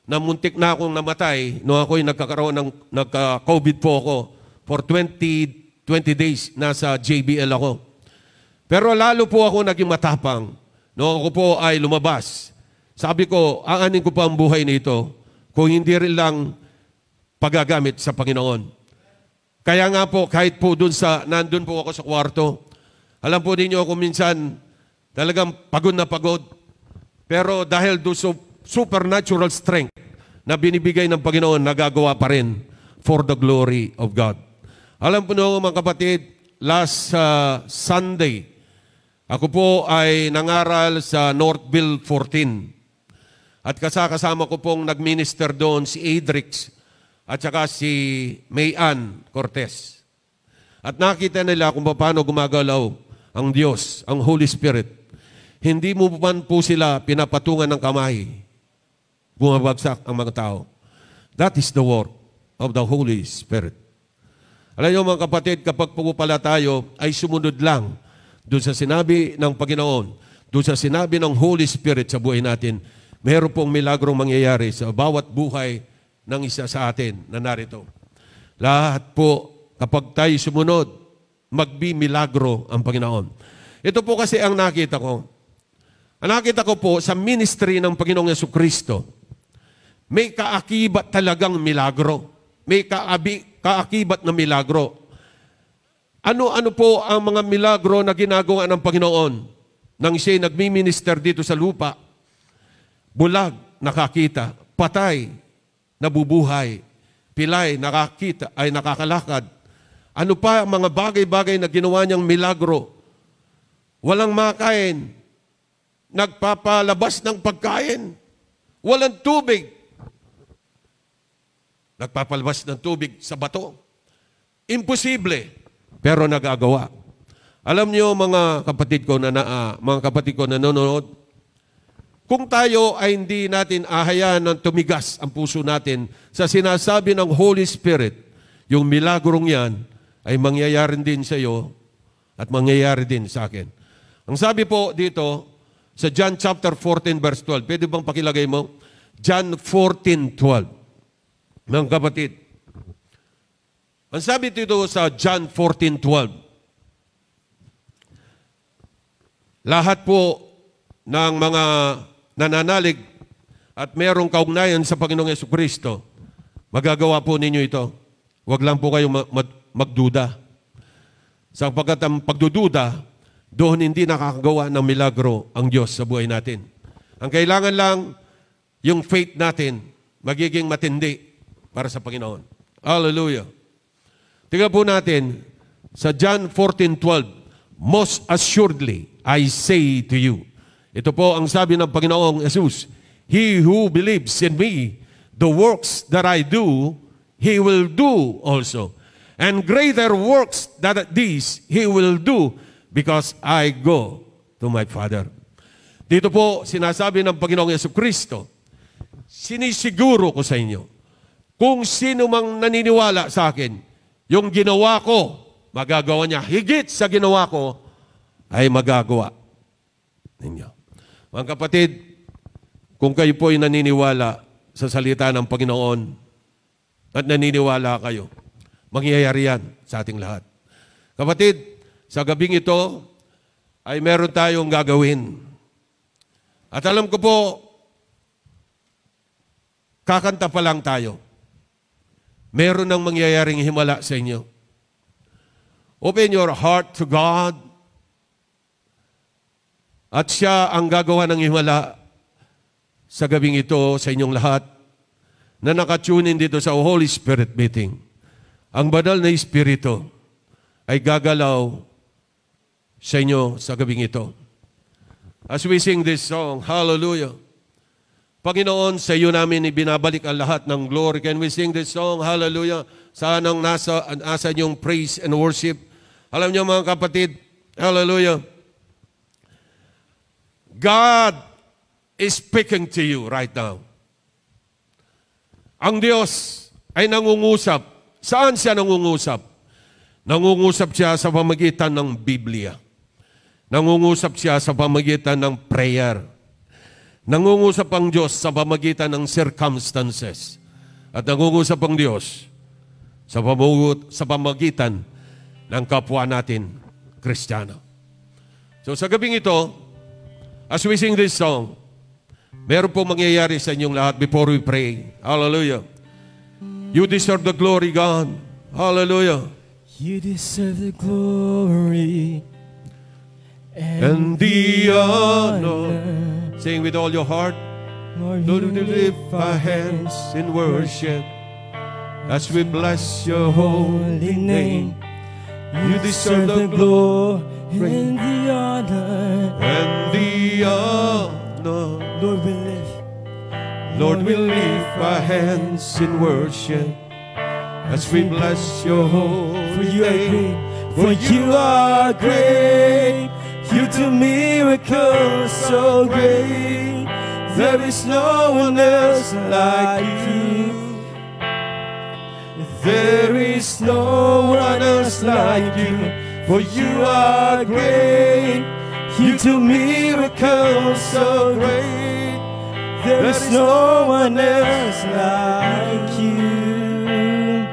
na muntik na akong namatay nung ako'y nagka-COVID po ako for 20 days nasa JBL ako. Pero lalo po ako naging matapang nung ako po ay lumabas. Sabi ko, aanin ko pa ang buhay nito kung hindi rin lang pagagamit sa Panginoon. Kaya nga po, kahit po nandun po ako sa kwarto, alam po ninyo ako minsan talagang pagod na pagod. Pero dahil doon sa supernatural strength na binibigay ng Panginoon, nagagawa pa rin for the glory of God. Alam po nyo mga kapatid, last Sunday, ako po ay nangaral sa Northville 14. At kasama ko pong nagminister doon si Adrix at saka si Mayan Cortez. At nakita nila kung paano gumagalaw ang Diyos, ang Holy Spirit. Hindi mo man po sila pinapatungan ng kamay. Bumabagsak ang mga tao. That is the work of the Holy Spirit. Alam niyo mga kapatid, kapag po pala tayo ay sumunod lang doon sa sinabi ng Panginoon, doon sa sinabi ng Holy Spirit sa buhay natin, meron pong milagrong mangyayari sa bawat buhay ng isa sa atin na narito. Lahat po, kapag tayo sumunod, magbi-milagro ang Panginoon. Ito po kasi ang nakita ko. Ang nakita ko po sa ministry ng Panginoong Jesucristo, may kaakibat talagang milagro. May kaakibat na milagro. Ano-ano po ang mga milagro na ginagawa ng Panginoon nang siya'y nagmi-minister dito sa lupa? Bulag, nakakita. Patay, nabubuhay. Pilay, nakakita, ay nakakalakad. Ano pa ang mga bagay-bagay na ginawa niyang milagro? Walang makain. Nagpapalabas ng pagkain. Walang tubig. Nagpapalabas ng tubig sa bato. Imposible. Pero nagagawa. Alam niyo mga kapatid ko na nanonood, kung tayo ay hindi natin ahayaan ng tumigas ang puso natin sa sinasabi ng Holy Spirit, yung milagrong yan ay mangyayari din sa iyo at mangyayari din sa akin. Ang sabi po dito sa John chapter 14 verse 12, pwede bang pakilagay mo? John 14:12. Mga kapatid, ang sabi dito sa John 14:12, lahat po ng mga nananalig at mayroong kaugnayan sa Panginoong Jesucristo, magagawa po ninyo ito. Huwag lang po kayo magduda. Sapagkat ang pagdududa, doon hindi nakakagawa ng milagro ang Diyos sa buhay natin. Ang kailangan lang, yung faith natin, magiging matindi para sa Panginoon. Hallelujah. Tingnan po natin sa John 14:12, most assuredly, I say to you. Ito po ang sabi ng Panginoong Jesus, he who believes in me, the works that I do, he will do also. And greater works than these, he will do because I go to my Father. Dito po sinasabi ng Panginoong Jesucristo, sinisiguro ko sa inyo, kung sino mang naniniwala sa akin, yung ginawa ko, magagawa niya. Higit sa ginawa ko, ay magagawa ninyo. Mga kapatid, kung kayo po ay naniniwala sa salita ng Panginoon at naniniwala kayo, mangyayari yan sa ating lahat. Kapatid, sa gabing ito, ay meron tayong gagawin. At alam ko po, kakanta pa lang tayo. Meron nang mangyayaring himala sa inyo. Open your heart to God. At siya ang gagawa ng himala sa gabing ito sa inyong lahat na nakatunin dito sa Holy Spirit meeting. Ang banal na Espiritu ay gagalaw sa inyo sa gabing ito. As we sing this song, hallelujah. Panginoon, sa iyo namin ibinabalik ang lahat ng glory. Can we sing this song? Hallelujah. Saan ang nasa yung praise and worship? Alam niyo mga kapatid, hallelujah. God is speaking to you right now. Ang Diyos ay nangungusap. Saan siya nangungusap? Nangungusap siya sa pamagitan ng Biblia. Nangungusap siya sa pamagitan ng prayer. Nangungusap ang Diyos sa pamagitan ng circumstances. At nangungusap ang Diyos sa pamagitan ng kapwa natin, Kristiyano. So sa gabing ito, as we sing this song, meron po mangyayari sa inyong lahat before we pray. Hallelujah. You deserve the glory, God. Hallelujah. You deserve the glory And the honor. Sing with all your heart. Lord, we lift our hands in worship as we bless your holy name. You deserve the glory and the honor. and the honor. Lord, Lord, we we lift lift our hands in worship as we bless your holy name. For you are great. You do miracles so great. There is no one else like you. There is no one else like you, for you are great. You do miracles so great. There is no one else like you.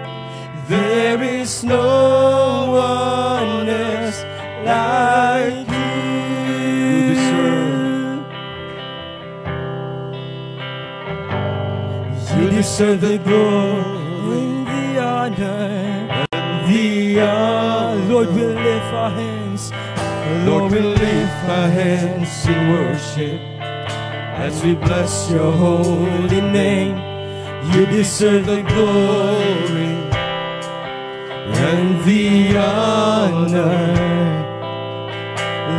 There is no one else like you. You deserve the glory and the honor. The honor. Lord, we lift our hands. Lord, we lift our hands in worship as we bless your holy name. You deserve the glory and the honor.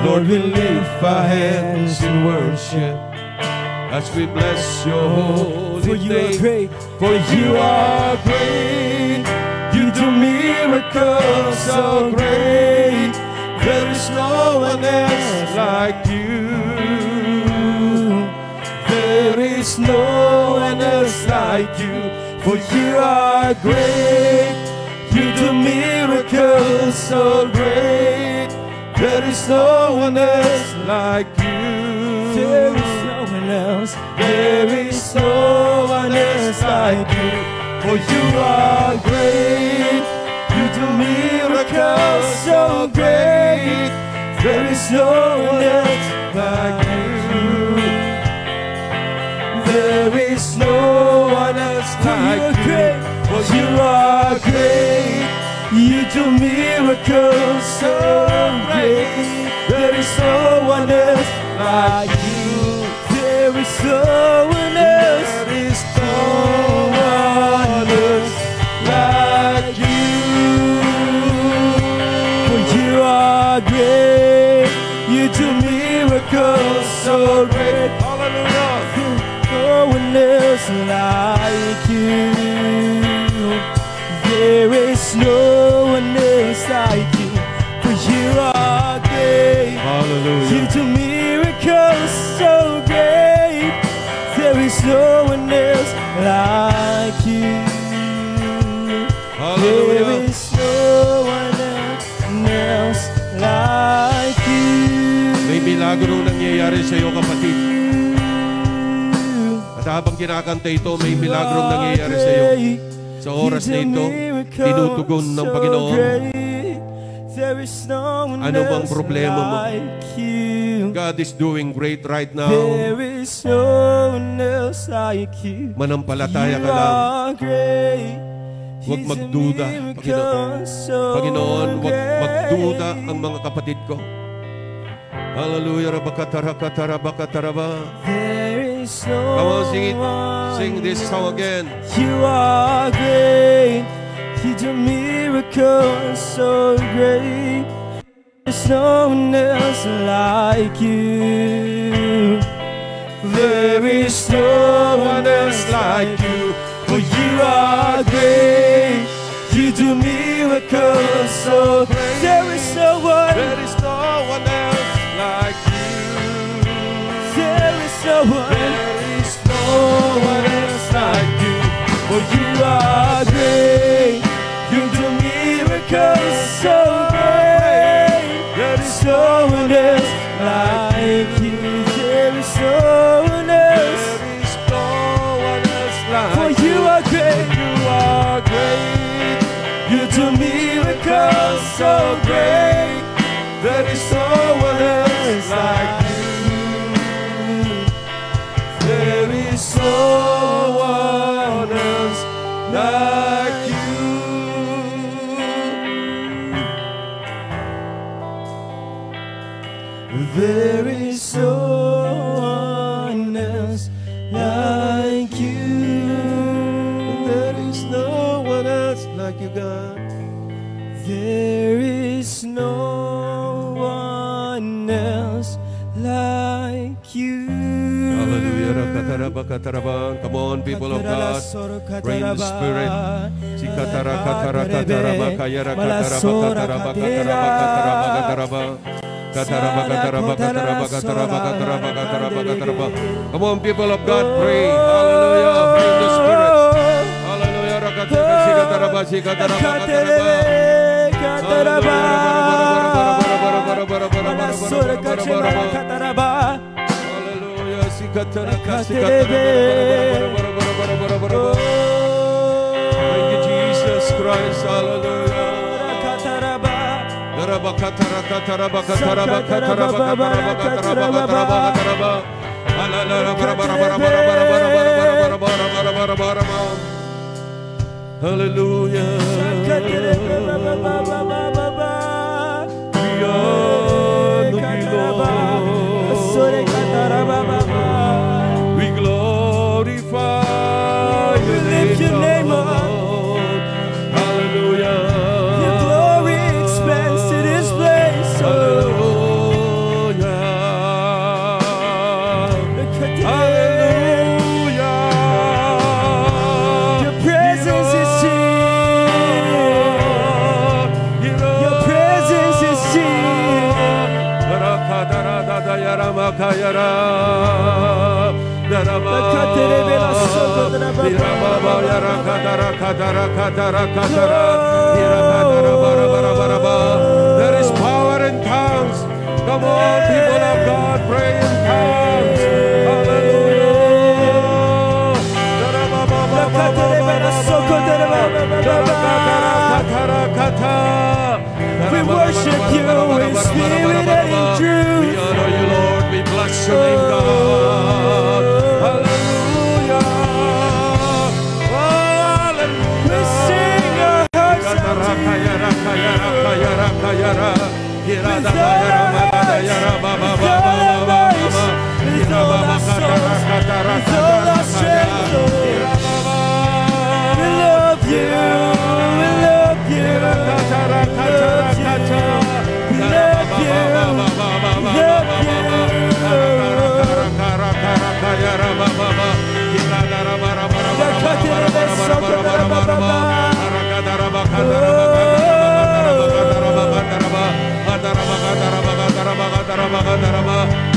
Lord, we lift our hands in worship as we bless your holy For you are name. great. For you are great. You do miracles so great. There is no one else like you. There is no one else like you. For you are great. You do miracles so great. There is no one else like you. There is no one else. There is no one else like you. For you are great. You do miracles so great. There is no one else like you. There is no one else like you. For you are great. You do miracles so great. There is no one else like you. There is no one else. There is no one else like you. For you are great. You do miracles so great. Hallelujah. No one else like you. There is no one else like you. For you are great. You Hallelujah. do miracles so great. There is no one else like you. There Hallelujah. is no one else like you. May milagro nangyayari sa iyo, kapatid. At habang kinakanta ito, may milagrong nangyayari sa iyo. Sa oras na ito, tinutugon ng Panginoon. Ano bang problema mo? God is doing great right now. There is no one else like you. Manampalataya ka lang. Huwag magduda, Panginoon. Panginoon, huwag magduda ang mga kapatid ko. Hallelujah. Rabakatarakatarabakataraba. There is no Come on, sing it. one. Sing this song again. You are great. You do miracles so great. There's no one else like you. There is no one else like you. For you are great. You do miracles so great. There is no one. There is no one else like you. There is no one. There is no one else like you. For you are great. You do miracles so great. There is No one else like you. There is no one else. There is no one else like For you are great. You are great. You do miracles so great. There is no one else like you. There is no one else like you. There is no one else like There is no one else like you. Hallelujah. Come on, people of God. Pray in the Spirit. Come on, people of God, pray. Hallelujah. Pray in the Spirit. Hallelujah. Thank you, Jesus Christ. Hallelujah. Hallelujah. We glorify your name, Lord. Hallelujah. Your glory expands to this place. Hallelujah. Hallelujah. Your presence is here. Your presence is here. There is power in tongues. Come on, people of God, pray in tongues. Hallelujah. We worship you in spirit and in truth. We honor you, Lord. We bless your name, God. Hallelujah. Hallelujah. We sing our hearts out to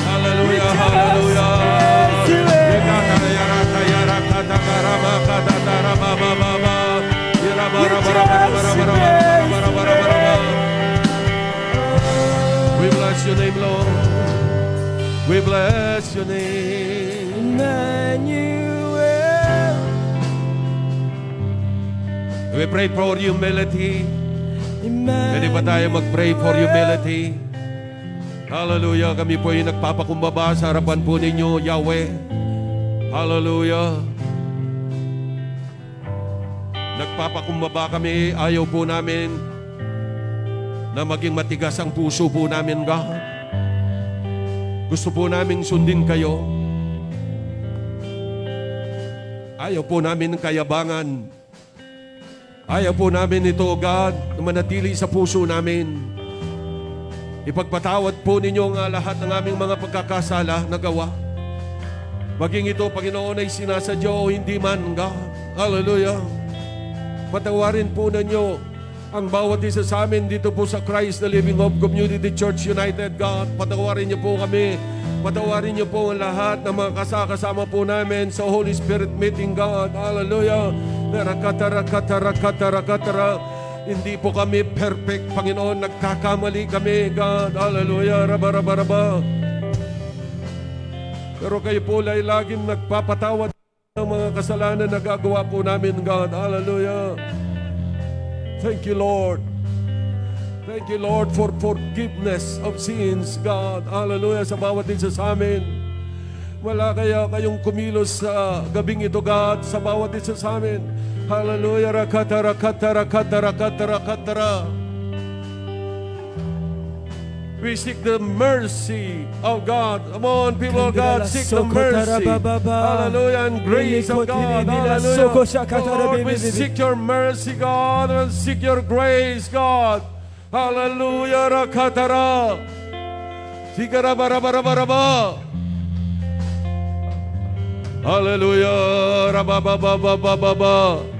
Hallelujah, hallelujah. We bless your name, Lord. We bless your name. Emmanuel. We pray for humility. Pwede ba tayo mag-pray for humility? Hallelujah. Kami po ay nagpapakumbaba sa harapan po ninyo, Yahweh. Hallelujah. Nagpapakumbaba kami. Ayaw po namin na maging matigas ang puso po namin, God. Gusto po namin sundin kayo. Ayaw po namin ng kayabangan. Ayaw po namin ito, God, na manatili sa puso namin. Ipagpatawad po ninyo ang lahat ng aming mga pagkakasala na gawa. Maging ito, Panginoon, ay sinasadya o hindi man, God. Hallelujah. Patawarin po ninyo ang bawat isa sa amin dito po sa Christ the Living Hope Community Church United, God. Patawarin niyo po kami. Patawarin niyo po ang lahat ng mga kasama po namin sa Holy Spirit meeting, God. Hallelujah. Hindi po kami perfect, Panginoon. Nagkakamali kami, God. Hallelujah. Raba. Pero kayo po ay laging nagpapatawad ng mga kasalanan na gagawa po namin, God. Hallelujah. Thank you, Lord. Thank you, Lord, for forgiveness of sins, God. Hallelujah. Sa bawat isa sa amin. Wala kaya kayong kumilos sa gabing ito, God, sa bawat isa sa amin. Hallelujah. Rakatara. We seek the mercy of God. Come on, people of God, seek the mercy. Hallelujah, and grace of God. Hallelujah. Lord, we seek your mercy, God, and seek your grace, God. Hallelujah. Rakatara. Sikara bara. Hallelujah. Rababababababa.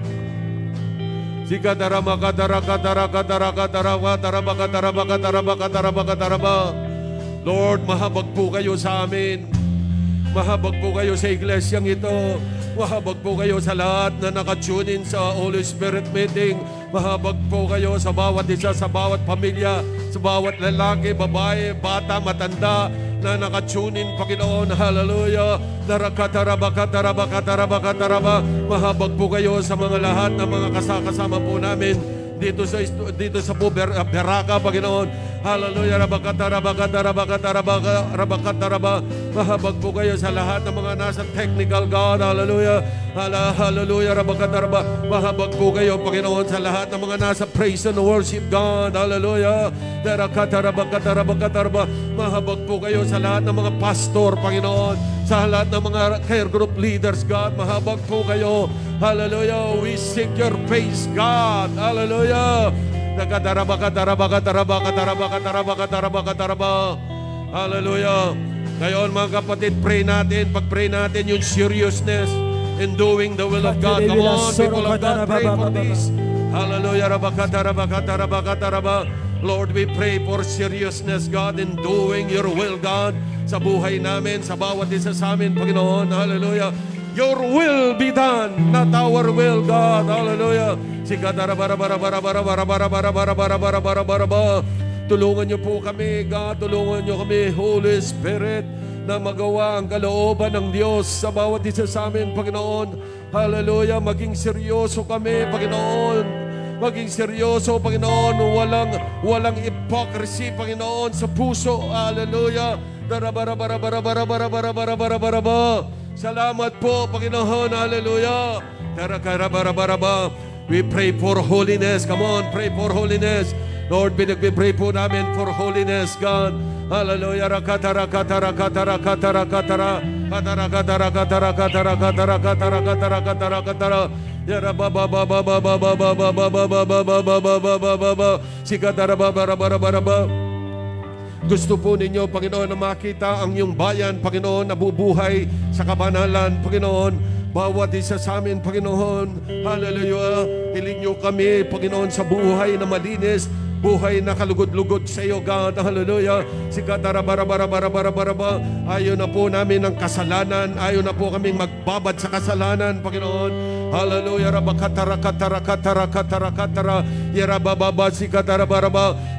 Lord, mahabag po kayo sa amin. Mahabag po kayo sa iglesyang ito. Mahabag po kayo sa lahat na nakatune in sa Holy Spirit meeting. Mahabag po kayo sa bawat isa, sa bawat pamilya, sa bawat lalaki, babae, bata, matanda na nakatune in, Panginoon. Hallelujah. Mahabag po kayo sa mga lahat ng mga kasama po namin dito sa Beraka, Panginoon. Hallelujah. Mahabag po kayo sa lahat ng mga nasa technical, God. Hallelujah. Hallelujah. Mahabag po kayo, Panginoon, sa lahat ng mga nasa praise and worship, God. Hallelujah. Mahabag po kayo sa lahat ng mga pastor, Panginoon, sa lahat ng mga care group leaders, God. Mahabag po kayo. Hallelujah. We seek your face, God. Hallelujah. Hallelujah. Ngayon, mga kapatid, pray natin. Pag-pray natin yung seriousness in doing the will of God. Come on, people of God, pray for this. Hallelujah. Lord, we pray for seriousness, God, in doing your will, God, sa buhay namin, sa bawat isa sa amin, Panginoon. Hallelujah. Your will be done, not our will, God. Hallelujah. Tulungan niyo po kami, God. Tulungan niyo kami, Holy Spirit, na magawa ang kalooban ng Diyos sa bawat isa sa amin, Panginoon. Hallelujah. Maging seryoso kami, Panginoon. Maging seryoso, Panginoon. Walang hypocrisy, Panginoon, sa puso. Hallelujah. Salamat po, Panginoon. Hallelujah. We pray for holiness. Come on, pray for holiness. Lord, pinag-pray po namin for holiness, God. Hallelujah. Gusto po ninyo, Panginoon, na makita ang iyong bayan, Panginoon, na bubuhay sa kabanalan, Panginoon. Bawat isa sa amin, Panginoon. Hallelujah. Hiling niyo kami, Panginoon, sa buhay na malinis, buhay na kalugod-lugod sa iyo, God. Hallelujah. Ayaw na po namin ng kasalanan. Ayaw na po kaming magbabad sa kasalanan, Panginoon. Hallelujah.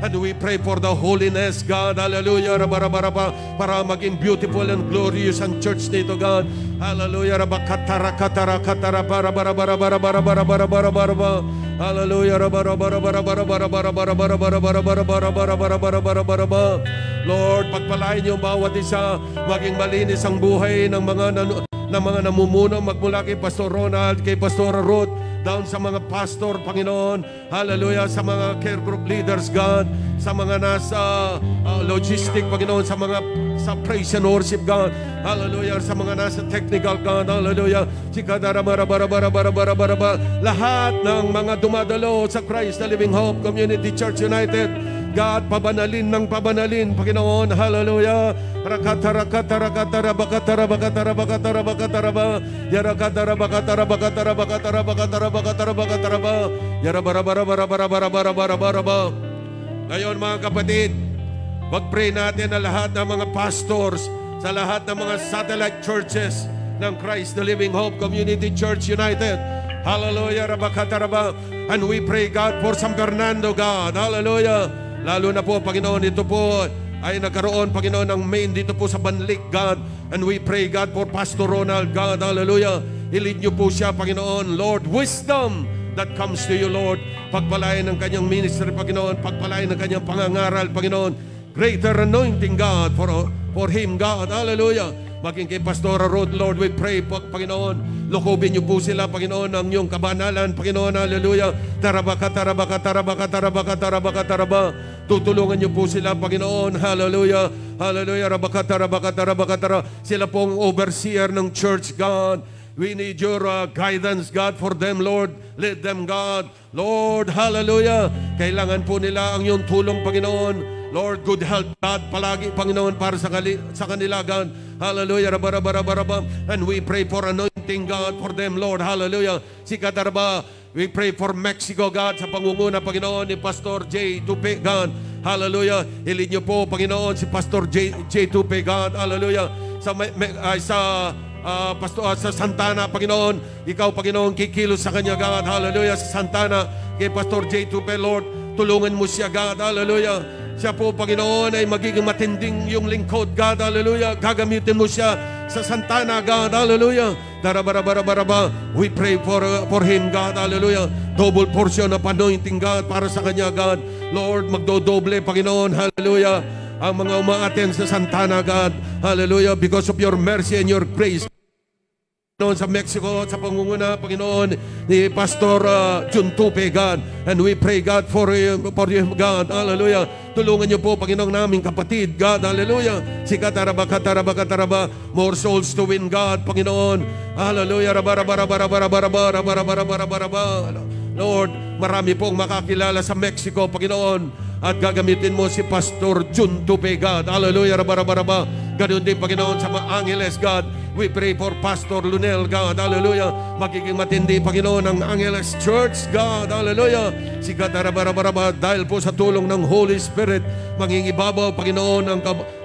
And we pray for the holiness, God. Hallelujah. Para maging beautiful and glorious ang church nito, God. Hallelujah. Hallelujah. Lord, pagpalain niyo bawat isa, maging malinis ang buhay ng mga namumuno, magmula kay Pastor Ronald, kay Pastor Ruth, down sa mga pastor, Panginoon. Hallelujah. Sa mga care group leaders, God. Sa mga nasa logistic, Panginoon. Sa praise and worship, God. Hallelujah. Sa mga nasa technical, God. Hallelujah. Lahat ng mga dumadalo sa Christ the Living Hope Community Church United, God, pabanalin ng pabanalin, Panginoon. Hallelujah. Ngayon, mga kapatid, pag-pray natin na lahat ng mga pastors sa lahat ng mga satellite churches ng Christ the Living Hope Community Church United. Hallelujah. And we pray, God, for San Fernando, God. Hallelujah. Lalo na po, Panginoon, ito po ay nagkaroon, Panginoon, ng main dito po sa Banlik, God. And we pray, God, for Pastor Ronald, God. Hallelujah. I-lead niyo po siya, Panginoon. Lord, wisdom that comes to you, Lord. Pagpalain ng kanyang ministry, Panginoon. Pagpalain ng kanyang pangangaral, Panginoon. Greater anointing, God, for him, God. Hallelujah. Maging kay Pastor Ruth, Lord, we pray, Panginoon, lukubin niyo po sila, Panginoon, ang iyong kabanalan, Panginoon, hallelujah. Tutulungan niyo po sila, Panginoon. Hallelujah. Hallelujah. Rabakata, rabakata, rabakata. Sila pong overseer ng church, God. We need your guidance, God, for them, Lord. Lead them, God. Lord, hallelujah. Kailangan po nila ang iyong tulong, Panginoon. Lord, good health, God, palagi, Panginoon, para sa kanila, God. Hallelujah. And we pray for anointing, God, for them, Lord. Hallelujah. Sikataraba. We pray for Mexico, God, sa pangunguna, Panginoon, ni Pastor J. Tupe, God. Hallelujah. Hilid niyo po, Panginoon, si Pastor J. Tupe, God. Hallelujah. Sa Santana, Panginoon, ikaw, Panginoon, kikilos sa kanya, God. Hallelujah. Sa Santana, kay Pastor J. Tupe, Lord, tulungan mo siya, God. Hallelujah. Siya po, Panginoon, ay magiging matinding yung lingkod, God. Hallelujah. Gagamitin mo siya sa Santana, God. Hallelujah. Darabarabaraba. We pray for him, God. Hallelujah. Double portion of anointing, God, para sa kanya, God. Lord, magdodoble, Panginoon. Hallelujah. Ang mga umaaten sa Santana, God. Hallelujah. Because of your mercy and your grace. Sa Mexico, sa pangunguna, Panginoon, ni Pastor Jun Tupe, God. And we pray, God, for him, God. Hallelujah. Tulungan niyo po, Panginoon, naming kapatid, God. Hallelujah. Sikataraba, kataraba, kataraba. More souls to win, God, Panginoon. Hallelujah. Lord, marami pong makakilala sa Mexico, Panginoon. At gagamitin mo si Pastor Jun Tupe, God. Hallelujah. Ganun din, Panginoon, sa mga Angeles, God. We pray for Pastor Lunel, God. Hallelujah. Magiging matindi, Panginoon, ang Angeles Church, God. Hallelujah. Dahil po sa tulong ng Holy Spirit, mangingibabaw, Panginoon,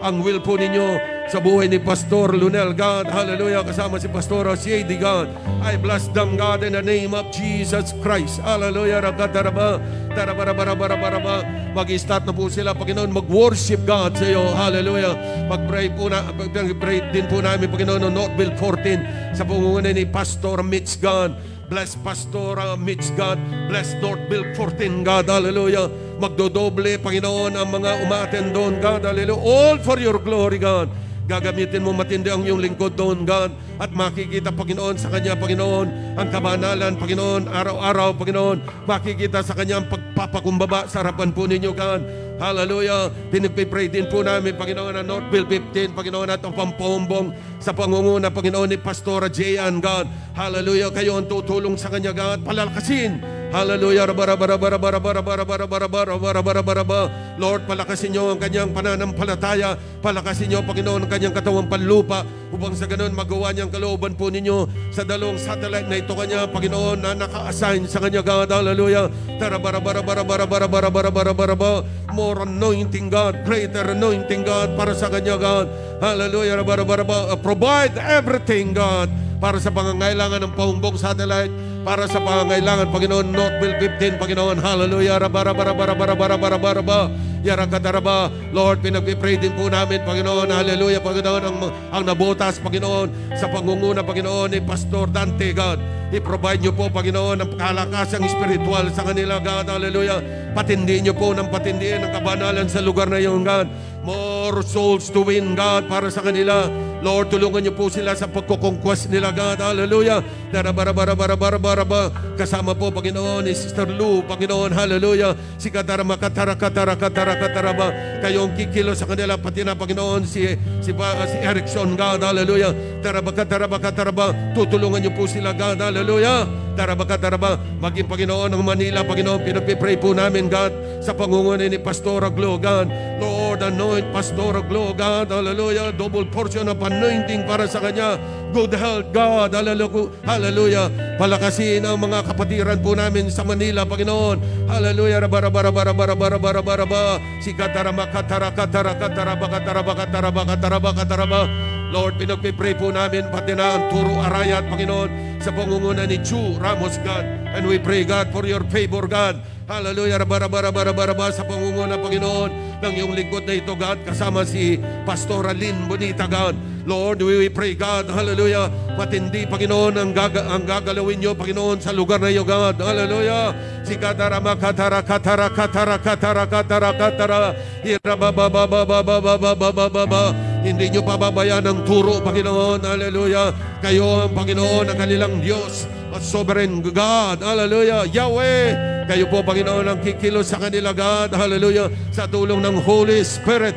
ang will po ninyo sa buhay ni Pastor Lunel, God. Hallelujah. Kasama si Pastor Osiedi, God. I bless them, God, in the name of Jesus Christ. Hallelujah. Mag-start na po sila, Panginoon, mag-worship, God, sa iyo. Hallelujah. Mag-pray din po namin, Panginoon, Northville 14 sa pangunguna ni Pastor Mitch, God. Bless Pastor Mitch, God. Bless Northville 14, God. Hallelujah. Magdodoble, Panginoon, ang mga umaten doon, God. Hallelujah. All for your glory, God. Gagamitin mo matindi ang iyong lingkod doon, God. At makikita, Panginoon, sa Kanya, Panginoon, ang kabanalan, Panginoon, araw-araw, Panginoon. Makikita sa Kanya ang pagpapakumbaba sa harapan po ninyo, God. Hallelujah. Pinagpipray din po namin, Panginoon, na Northville 15, Panginoon, at ang pampombong sa pangunguna, Panginoon, ni Pastora Jayan, God. Hallelujah. Kayo ang tutulong sa Kanya, God. Palalakasin. Hallelujah. Lord, palakasin niyo ang kanyang pananampalataya. Palakasin niyo, Panginoon, ang kanyang katawang panlupa upang sa ganun magawa niyang kalooban po ninyo sa dalawang satellite na ito kanya, Panginoon, na naka-assign sa kanya, God. Hallelujah. More anointing, God. Greater anointing, God, para sa kanya, God. Hallelujah. Provide everything, God, para sa pangangailangan ng paumbong satellite, para sa pangangailangan, Panginoon, Northville 15, Panginoon. Hallelujah. Lord, pinag-pray din po namin, Panginoon. Hallelujah, Panginoon, ang nabotas, Panginoon, sa pangunguna, Panginoon, ni Pastor Dante, God. I-provide niyo po, Panginoon, ang kalakasang spiritual sa kanila, God. Hallelujah. Patindihin niyo po ng patindihin ang kabanalan sa lugar na iyon, God. More souls to win, God, para sa kanila. Lord, tulungan niyo po sila sa pagkukonquest nila, God. Hallelujah. Kasama po, Panginoon, ni Sister Lou, Panginoon. Hallelujah. Si Katarama, Kataraba. Kayong kikilo sa kanila, pati na, Panginoon, si Erickson, God. Hallelujah. Kataraba. Tutulungan niyo po sila, God. Hallelujah. Taraba. Maging, Panginoon, ng Manila, Panginoon, pinagpipray po namin, God, sa pangunguna ni Pastora Glo, God. Lord, anoint Pastora Glo, God. Hallelujah. Double portion of anointing para sa kanya. Good health, God. Hallelujah. Palakasin ang mga kapatiran po namin sa Manila, Panginoon. Hallelujah. Si Kataraba. Lord, pinagpipray po namin pati na ang Turo Arayat, Panginoon, sa pangunguna ni Chu Ramos, God. And we pray, God, for your favor, God. Hallelujah. Sa pangunguna, Panginoon, ng iyong lingkod na ito, God, kasama si Pastora Lynn Bonita, God. Lord, we pray, God, hallelujah, matindi, Panginoon, ang gagalawin niyo, Panginoon, sa lugar na iyo, God. Hallelujah. Si Katarama, Katara. Hindi niyo pababayaan ang turo, Panginoon. Hallelujah. Kayo ang Panginoon, ang kanilang Diyos, at sovereign God. Hallelujah. Yahweh, Kayo po, Panginoon, ang kikilos sa kanila, God. Hallelujah. Sa tulong ng Holy Spirit.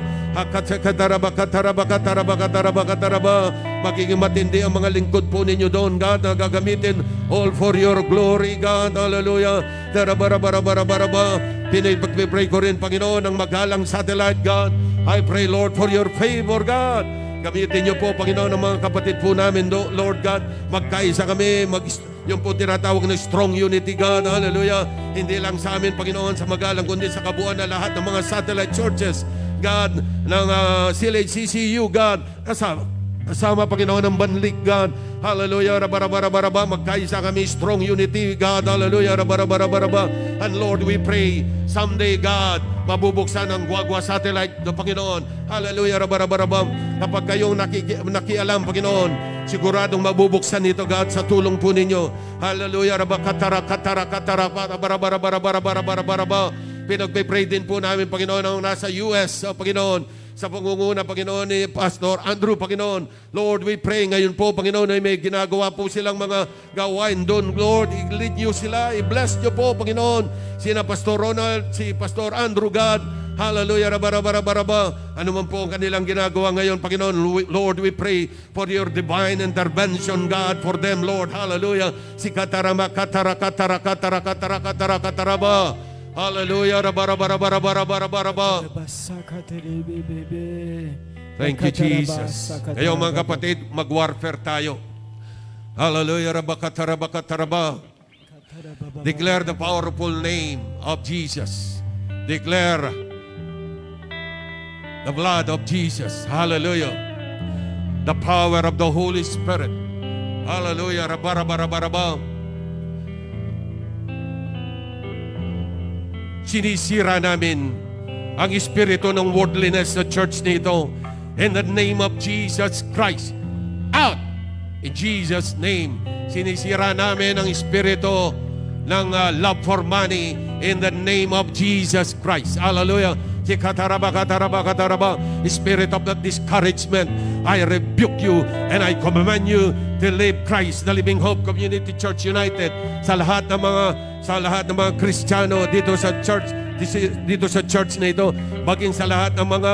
Magiging matindi ang mga lingkod po ninyo doon, God, na gagamitin all for your glory, God. Hallelujah. Pinipray ko rin, Panginoon, ang magalang satellite, God. I pray, Lord, for your favor, God. Gamitin niyo po, Panginoon, ang mga kapatid po namin, Lord God. Magkaisa kami, yung po tinatawag na strong unity, God. Hallelujah. Hindi lang sa amin, Panginoon, sa magalang, kundi sa kabuuan na lahat ng mga satellite churches, God, ng CLHCCU, God, kasama, Panginoon, ng Banlik, God. Hallelujah. Magkaisa kami, strong unity, God. Hallelujah. And Lord, we pray, someday, God, mabubuksan ang Guagua satellite ng Panginoon. Hallelujah. Kapag kayong nakialam, Panginoon, siguradong mabubuksan ito, God, sa tulong po ninyo. Hallelujah. Pinagpipray din po namin, Panginoon, ang nasa US, Panginoon, sa pangunguna, Panginoon, ni Pastor Andrew, Panginoon. Lord, we pray ngayon po, Panginoon, ay may ginagawa po silang mga gawain doon. Lord, i-lead nyo sila, i-bless nyo po, Panginoon. Sina Pastor Ronald, si Pastor Andrew, God. Hallelujah. Ano man po ang kanilang ginagawa ngayon, Panginoon. Lord, we pray for your divine intervention, God, for them, Lord. Hallelujah. Si katarama. Hallelujah. Thank you, Jesus. Ngayon, mga kapatid, mag-warfare tayo. Hallelujah. Declare the powerful name of Jesus. Declare the blood of Jesus. Hallelujah. The power of the Holy Spirit. Hallelujah. Sinisira namin ang espiritu ng worldliness sa church nito. In the name of Jesus Christ. Out! In Jesus' name. Sinisira namin ang espiritu ng love for money in the name of Jesus Christ. Hallelujah. Spirit of the discouragement, I rebuke you and I command you to live Christ, the Living Hope Community Church United, sa lahat ng mga Kristiyano dito sa church na ito, maging sa lahat ng mga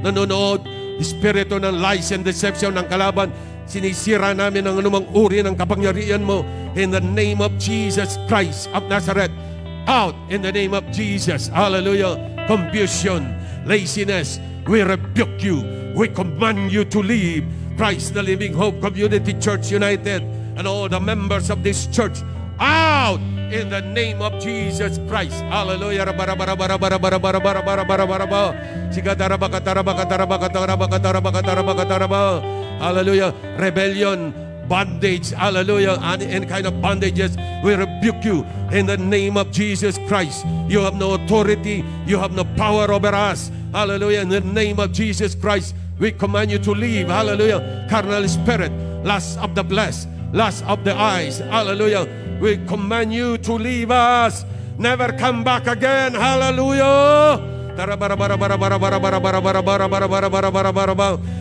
nanonood. Espiritu ng lies and deception ng kalaban, sinisira namin ang anumang uri ng kapangyarihan mo in the name of Jesus Christ of Nazareth. Out in the name of Jesus. Hallelujah. Confusion, laziness, we rebuke you. We command you to leave Christ, the Living Hope Community Church United, and all the members of this church. Out in the name of Jesus Christ. Hallelujah. Hallelujah. Rebellion, bondage, hallelujah, any kind of bondages, we rebuke you in the name of Jesus Christ. You have no authority, you have no power over us. Hallelujah. In the name of Jesus Christ, we command you to leave. Hallelujah. Carnal spirit, lust of the flesh, lust of the eyes. Hallelujah. We command you to leave us. Never come back again. Hallelujah.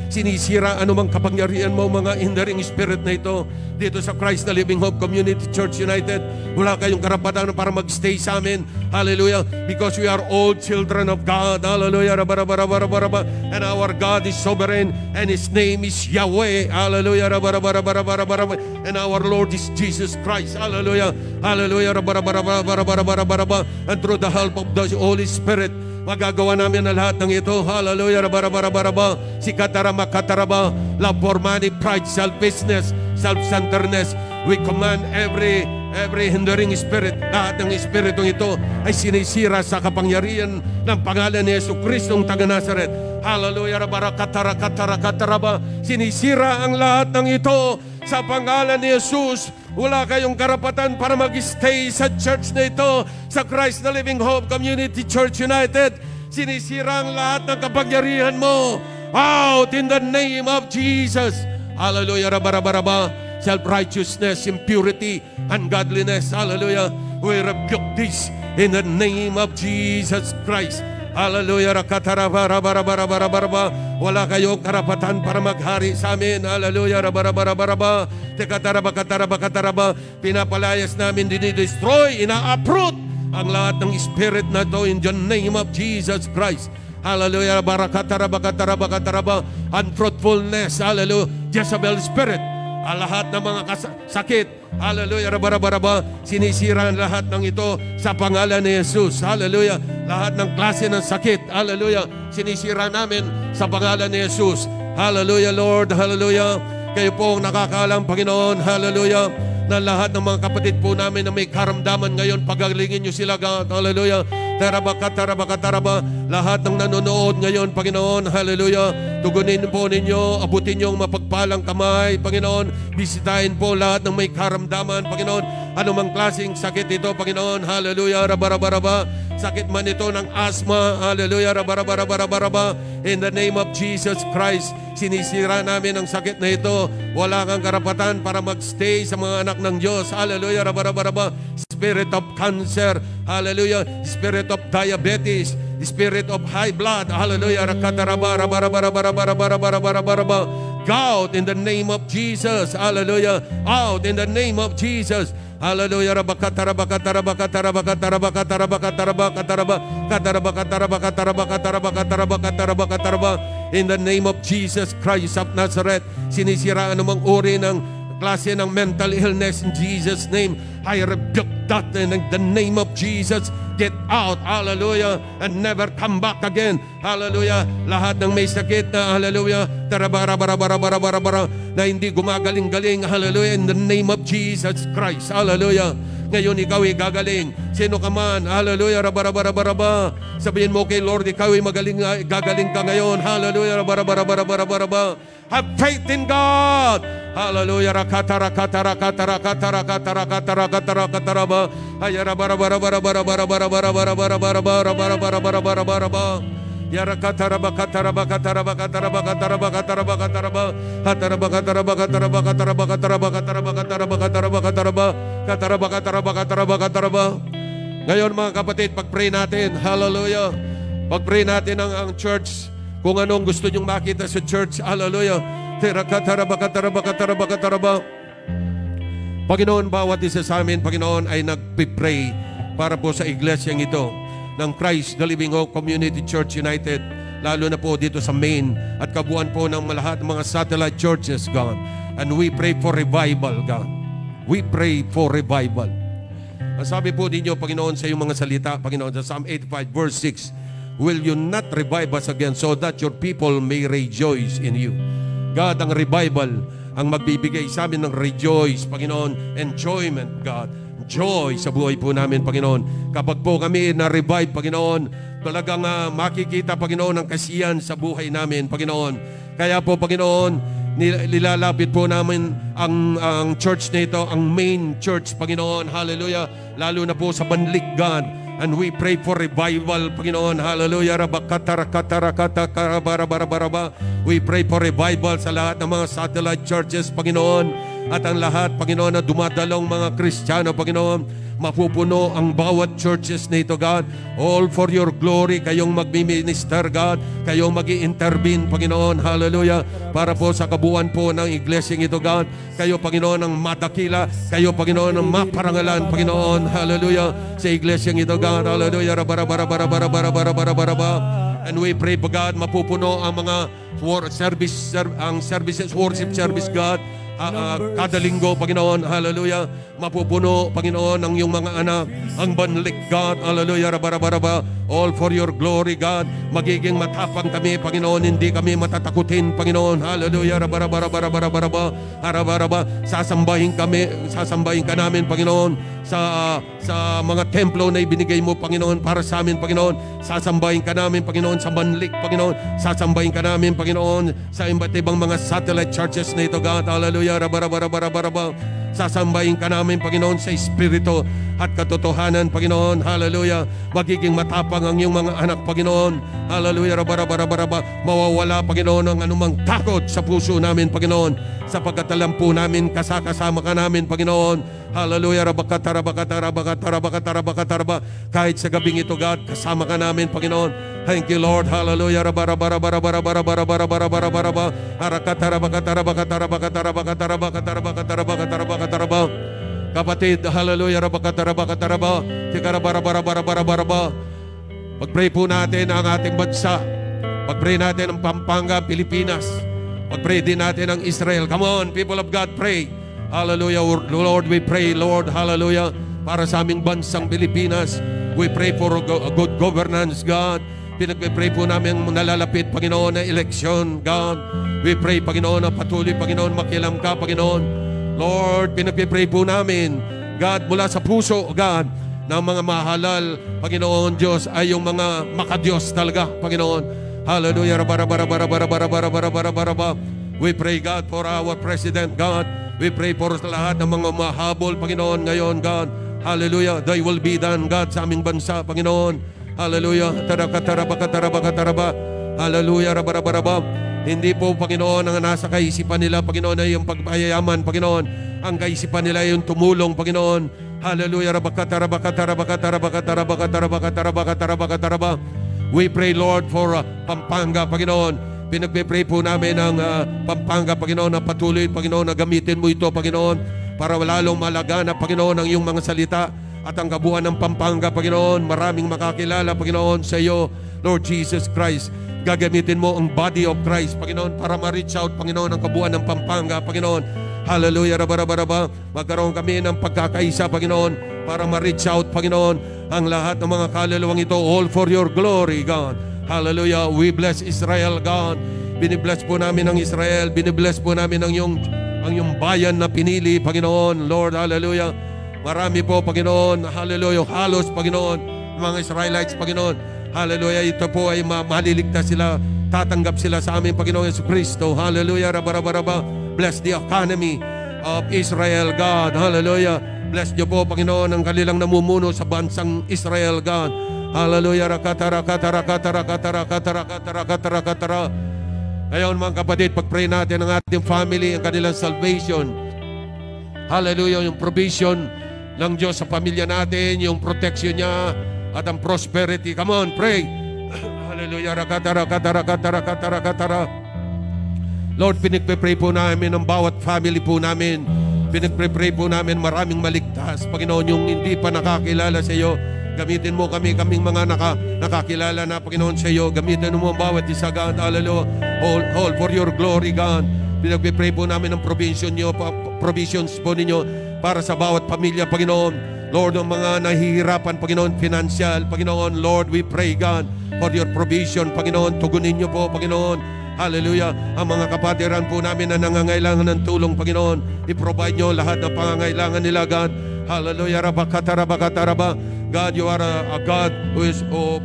Sinisira anumang kapangyarihan mo, mga hindering spirit na ito dito sa Christ the Living Hope Community Church United. Wala kayong karapatan para magstay sa amin. Hallelujah. Because we are all children of God. Hallelujah. And our God is sovereign and His name is Yahweh. Hallelujah. And our Lord is Jesus Christ. Hallelujah. Hallelujah. And through the help of the Holy Spirit, magagawa namin na lahat ng ito. Hallelujah. Si katarama, love for money, pride, selfishness, self-centeredness. We command every hindering spirit. Lahat ng espiritong ito ay sinisira sa kapangyarihan ng pangalan ni Jesucristo ng taga Nazaret. Hallelujah. Sinisira ang lahat ng ito sa pangalan ni Jesus. Wala kayong karapatan para mag-stay sa church na ito, sa Christ the Living Hope Community Church United. Sinisira ang lahat ng kapangyarihan mo. Out in the name of Jesus. Hallelujah. Self-righteousness, impurity, ungodliness. Hallelujah. We rebuke this in the name of Jesus Christ. Hallelujah. Wala kayong karapatan para maghari sa amin. Hallelujah. Pinapalayas namin, dinidestroy, ina-uproot ang lahat ng spirit na ito in the name of Jesus Christ. Hallelujah. Barakatarabakatarabakataraba. Unfruitfulness. Hallelujah. Jezebel spirit. Lahat ng mga sakit. Hallelujah. Rabaraba. Sinisira lahat ng ito sa pangalan ni Jesus. Hallelujah. Lahat ng klase ng sakit. Hallelujah. Sinisira namin sa pangalan ni Jesus. Hallelujah, Lord. Hallelujah. Kayo po ang nakakaalam, Panginoon. Hallelujah. Na lahat ng mga kapatid po namin na may karamdaman ngayon, pagalingin nyo sila, God. Hallelujah. Tarabakataraba. Lahat ng nanonood ngayon, Panginoon. Hallelujah. Tugunin po ninyo, abutin nyo ang mapagpalang kamay, Panginoon. Bisitahin po lahat ng may karamdaman, Panginoon. Anumang klaseng sakit ito, Panginoon. Hallelujah. Rabaraba. Sakit man ito ng asthma. Hallelujah. Rabaraba. In the name of Jesus Christ, sinisira namin ang sakit na ito. Wala kang karapatan para magstay sa mga anak ng Diyos. Hallelujah. Rabaraba. Spirit of cancer. Hallelujah. Spirit of diabetes. Spirit of high blood. Hallelujah. Out in the name of Jesus. Hallelujah. Out in the name of Jesus. Hallelujah. In the name of Jesus Christ of Nazareth, sinisira anumang uri ng klase ng mental illness in Jesus' name. I rebuke that in the name of Jesus. Get out, hallelujah, and never come back again. Hallelujah. Lahat ng may sakit na, hallelujah, na hindi gumagaling-galing, hallelujah, in the name of Jesus Christ. Hallelujah. Ngayon ikaw ay gagaling. Sino ka man, hallelujah, sabihin mo kay Lord, ikaw ay gagaling ka ngayon. Hallelujah. Have faith in God. Hallelujah. Ngayon mga kapatid, pag-pray natin. Hallelujah. Pag-pray natin ang church. Kung anong gusto nyong makita sa church. Hallelujah. Panginoon, bawat isa sa amin, Panginoon, ay nagpipray para po sa iglesyang ito ng Christ, the Living Hope Community Church United, lalo na po dito sa Maine at kabuuan po ng lahat ng mga satellite churches, God. And we pray for revival, God. We pray for revival. Ang sabi po ninyo, Panginoon, sa iyong mga salita, Panginoon, sa Psalm 85 verse 6, will you not revive us again so that your people may rejoice in you? God, ang revival ang magbibigay sa amin ng rejoice, Panginoon, enjoyment, God. Joy sa buhay po namin, Panginoon. Kapag po kami na-revive, Panginoon, talagang makikita, Panginoon, ang kasiyan sa buhay namin, Panginoon. Kaya po, Panginoon, nilalapit po namin ang church na ito, ang main church, Panginoon. Hallelujah. Lalo na po sa Banlik, God. And we pray for revival, Panginoon. Hallelujah. We pray for revival sa lahat ng mga satellite churches, Panginoon. At ang lahat, Panginoon, na dumadalong mga Kristiyano, Panginoon, mapupuno ang bawat churches na ito, God. All for your glory. Kayong magmi-minister, God. Kayong mag-i-intervene, Panginoon. Hallelujah. Para po sa kabuuan po ng iglesyang ito, God. Kayo, Panginoon, ang matakila. Kayo, Panginoon, ang maparangalan, Panginoon. Hallelujah. Sa iglesyang ito, God. Hallelujah. And we pray, God, mapupuno ang mga services, worship service, God. Kada linggo, Panginoon, hallelujah, mapupuno, Panginoon, ang iyong mga anak, ang Banlik, God, hallelujah, all for your glory, God. Magiging matapang kami, Panginoon, hindi kami matatakutin, Panginoon, hallelujah, sasambahin ka namin, Panginoon, sa mga templo na ibinigay mo, Panginoon, para sa amin, Panginoon. Sasambahin ka namin, Panginoon, sa Banlik, Panginoon. Sasambahin ka namin, Panginoon, sa iba't ibang mga satellite churches na ito, God, hallelujah. Sasambahin ka namin, Panginoon, sa Espiritu at katotohanan, Panginoon. Hallelujah. Magiging matapang ang iyong mga anak, Panginoon. Hallelujah. Mawawala, Panginoon, ang anumang takot sa puso namin, Panginoon. Sapagkat alam po namin, kasama ka namin, Panginoon. Hallelujah. Kahit sa gabing ito, God, kasama ka namin, Panginoon. Thank you, Lord. Hallelujah. Kapatid, hallelujah, rabakataraba, tikarabarabarabarabaraba. Pag-pray po natin ang ating bansa. Pag-pray natin ang Pampanga, Pilipinas. Pag-pray din natin ang Israel. Come on, people of God, pray. Hallelujah, Lord, we pray, Lord, hallelujah, para sa aming bansang Pilipinas. We pray for good governance, God. Pinag-pray po namin nalalapit, Panginoon, na eleksyon, God. We pray, Panginoon, na patuloy, Panginoon, makialam ka, Panginoon. Lord, pinag-pray po namin, God, mula sa puso, God, ng mga mahalal, Panginoon Diyos, ay yung mga makadiyos talaga, Panginoon. Hallelujah. We pray, God, for our President, God. We pray for lahat ng mga mahabol, Panginoon, ngayon, God. Hallelujah. Thy will be done, God, sa aming bansa, Panginoon. Hallelujah. Taraba. Hallelujah. Hindi po, Panginoon, ang nasa kaisipan nila, Panginoon, ay yung pagpayayaman, Panginoon. Ang kaisipan nila ay yung tumulong, Panginoon. Hallelujah. We pray, Lord, for Pampanga, Panginoon. Pinagpipray po namin ang Pampanga, Panginoon, na patuloy, Panginoon, na gamitin mo ito, Panginoon, para lalong malagana, Panginoon, ang iyong mga salita at ang kabuuan ng Pampanga, Panginoon. Maraming makakilala, Panginoon, sa iyo, Lord Jesus Christ. Gagamitin mo ang body of Christ, Panginoon, para ma-reach out, Panginoon, ang kabuuan ng Pampanga, Panginoon. Hallelujah. Magkaroon kami ng pagkakaisa, Panginoon, para ma-reach out, Panginoon, ang lahat ng mga kaluluwang ito, all for your glory, God. Hallelujah. We bless Israel, God. Binibless po namin ang Israel. Binibless po namin ang iyong bayan na pinili, Panginoon. Lord, hallelujah. Marami po, Panginoon. Hallelujah. Halos, Panginoon, mga Israelites, Panginoon. Hallelujah. Ito po ay maliligtas sila. Tatanggap sila sa aming Panginoon Yesu Cristo. Hallelujah. Bless the economy of Israel, God. Hallelujah. Bless niyo po, Panginoon, ang kanilang namumuno sa bansang Israel, God. Hallelujah. Ngayon, mga kapatid, pag-pray natin ang ating family, ang kanilang salvation. Hallelujah. Yung provision ng Diyos sa pamilya natin, yung protection niya, at ang prosperity. Come on, pray. Hallelujah. Lord, pinagpipray po namin ang bawat family po namin. Pinagpipray po namin maraming maligtas. Panginoon, yung hindi pa nakakilala sa iyo, gamitin mo kaming mga nakakilala na, Panginoon, sa iyo. Gamitin mo ang bawat isa, God. Hallelujah. All for your glory, God. Pinagpipray po namin ang provisions po ninyo para sa bawat pamilya, Panginoon. Lord, ang mga nahihirapan, Panginoon, financial, Panginoon, Lord, we pray, God, for your provision, Panginoon. Tugunin niyo po, Panginoon. Hallelujah. Ang mga kapatiran po namin na nangangailangan ng tulong, Panginoon, i-provide niyo lahat ng pangangailangan nila, God. Hallelujah. God, you are a God who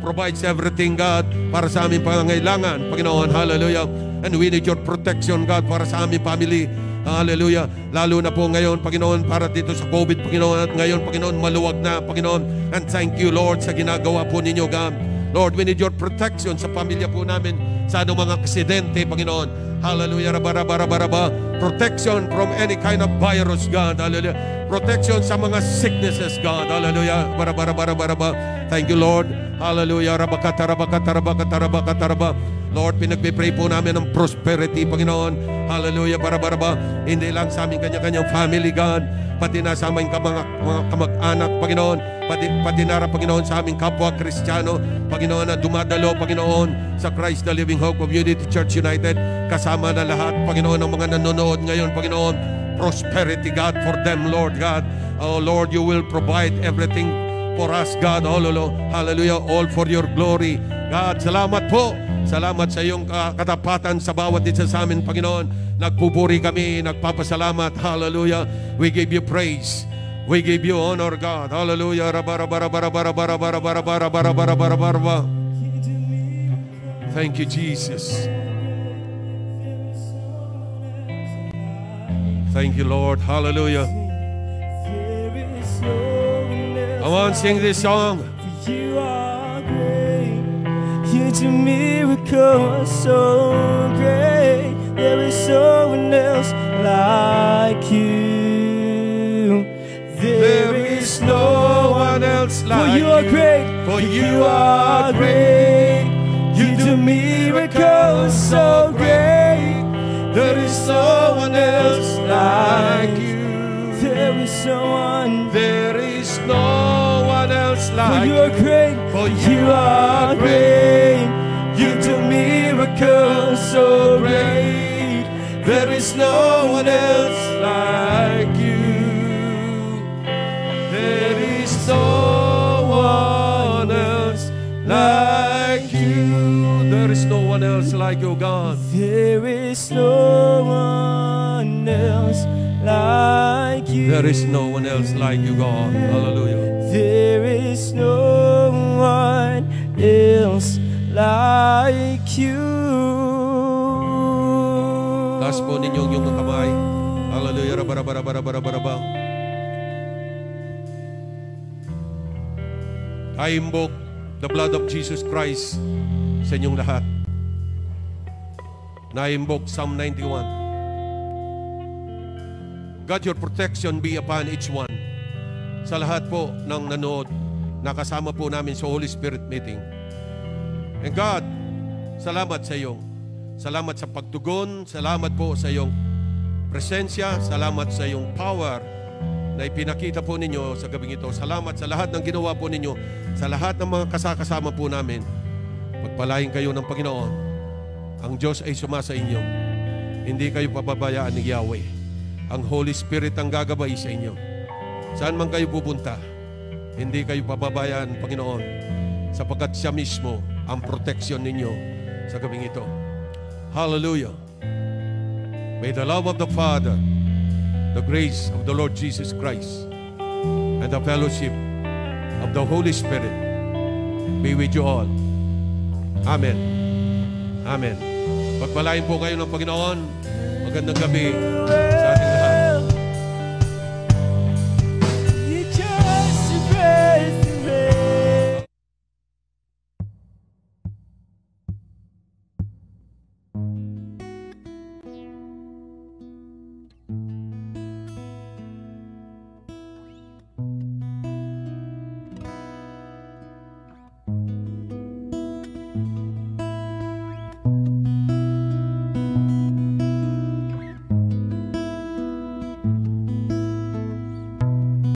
provides everything, God, para sa aming pangangailangan, Panginoon. Hallelujah. And we need your protection, God, para sa aming family. Hallelujah. Lalo na po ngayon, Panginoon, para dito sa COVID, Panginoon. At ngayon, Panginoon, maluwag na, Panginoon. And thank you, Lord, sa ginagawa po ninyo, God. Lord, we need your protection sa pamilya po namin, sa anong mga aksidente, Panginoon. Hallelujah. Protection from any kind of virus, God. Hallelujah. Protection sa mga sicknesses, God. Hallelujah. Thank you, Lord. Hallelujah. Lord, pinagpipray po namin ng prosperity, Panginoon. Hallelujah. Hindi lang sa aming kanya-kanyang family, God, pati na sa aming mga kamag-anak, Panginoon, pati na, Panginoon, sa aming kapwa Kristiyano, Panginoon, na dumadalo, Panginoon, sa Christ the Living Hope Community Church United, kasama na lahat, Panginoon, ng mga nanonood ngayon, Panginoon. Prosperity, God, for them, Lord God. Oh, Lord, you will provide everything for us, God. Hallelujah. All for your glory, God. Salamat po. Salamat sa iyong katapatan sa bawat isa sa amin, Panginoon. Nagpupuri kami, nagpapasalamat. Hallelujah. We give you praise. We give you honor, God. Hallelujah. Thank you, Jesus. Thank you, Lord. Hallelujah. Come on, sing this song. You are great. You do miracles so great. There is no one else like you. There is no one else like you. For you are great. For you are great. You do miracles so great. There is no one else like you. There is no one. There is no one else For like you are great. For You are great. You do miracles so great. There is no one else like you. There is no one else like you. There is no one else like you, God. There is no one else like you. There is no one else like you, God. Hallelujah. There is no one else like you. Taas po ninyong yung kamay. Hallelujah. Rabarabarabarabarabarabang. I invoke the blood of Jesus Christ sa inyong lahat. Na I invoke Psalm 91. God, your protection be upon each one. Sa lahat po ng nanood, nakasama po namin sa Holy Spirit meeting. And God, salamat sa iyo. Salamat sa pagtugon. Salamat po sa iyong presensya. Salamat sa iyong power na ipinakita po ninyo sa gabing ito. Salamat sa lahat ng ginawa po ninyo. Sa lahat ng mga kasakasama po namin. Pagpalain kayo ng Panginoon. Ang Diyos ay sumasa inyo. Hindi kayo pababayaan ni Yahweh. Ang Holy Spirit ang gagabay sa inyo. Saan man kayo pupunta, hindi kayo pababayaan, Panginoon, sapagkat siya mismo ang protection ninyo sa gabing ito. Hallelujah. May the love of the Father, the grace of the Lord Jesus Christ, and the fellowship of the Holy Spirit be with you all. Amen. Amen. Pagpalain po kayo ng Panginoon. Magandang gabi.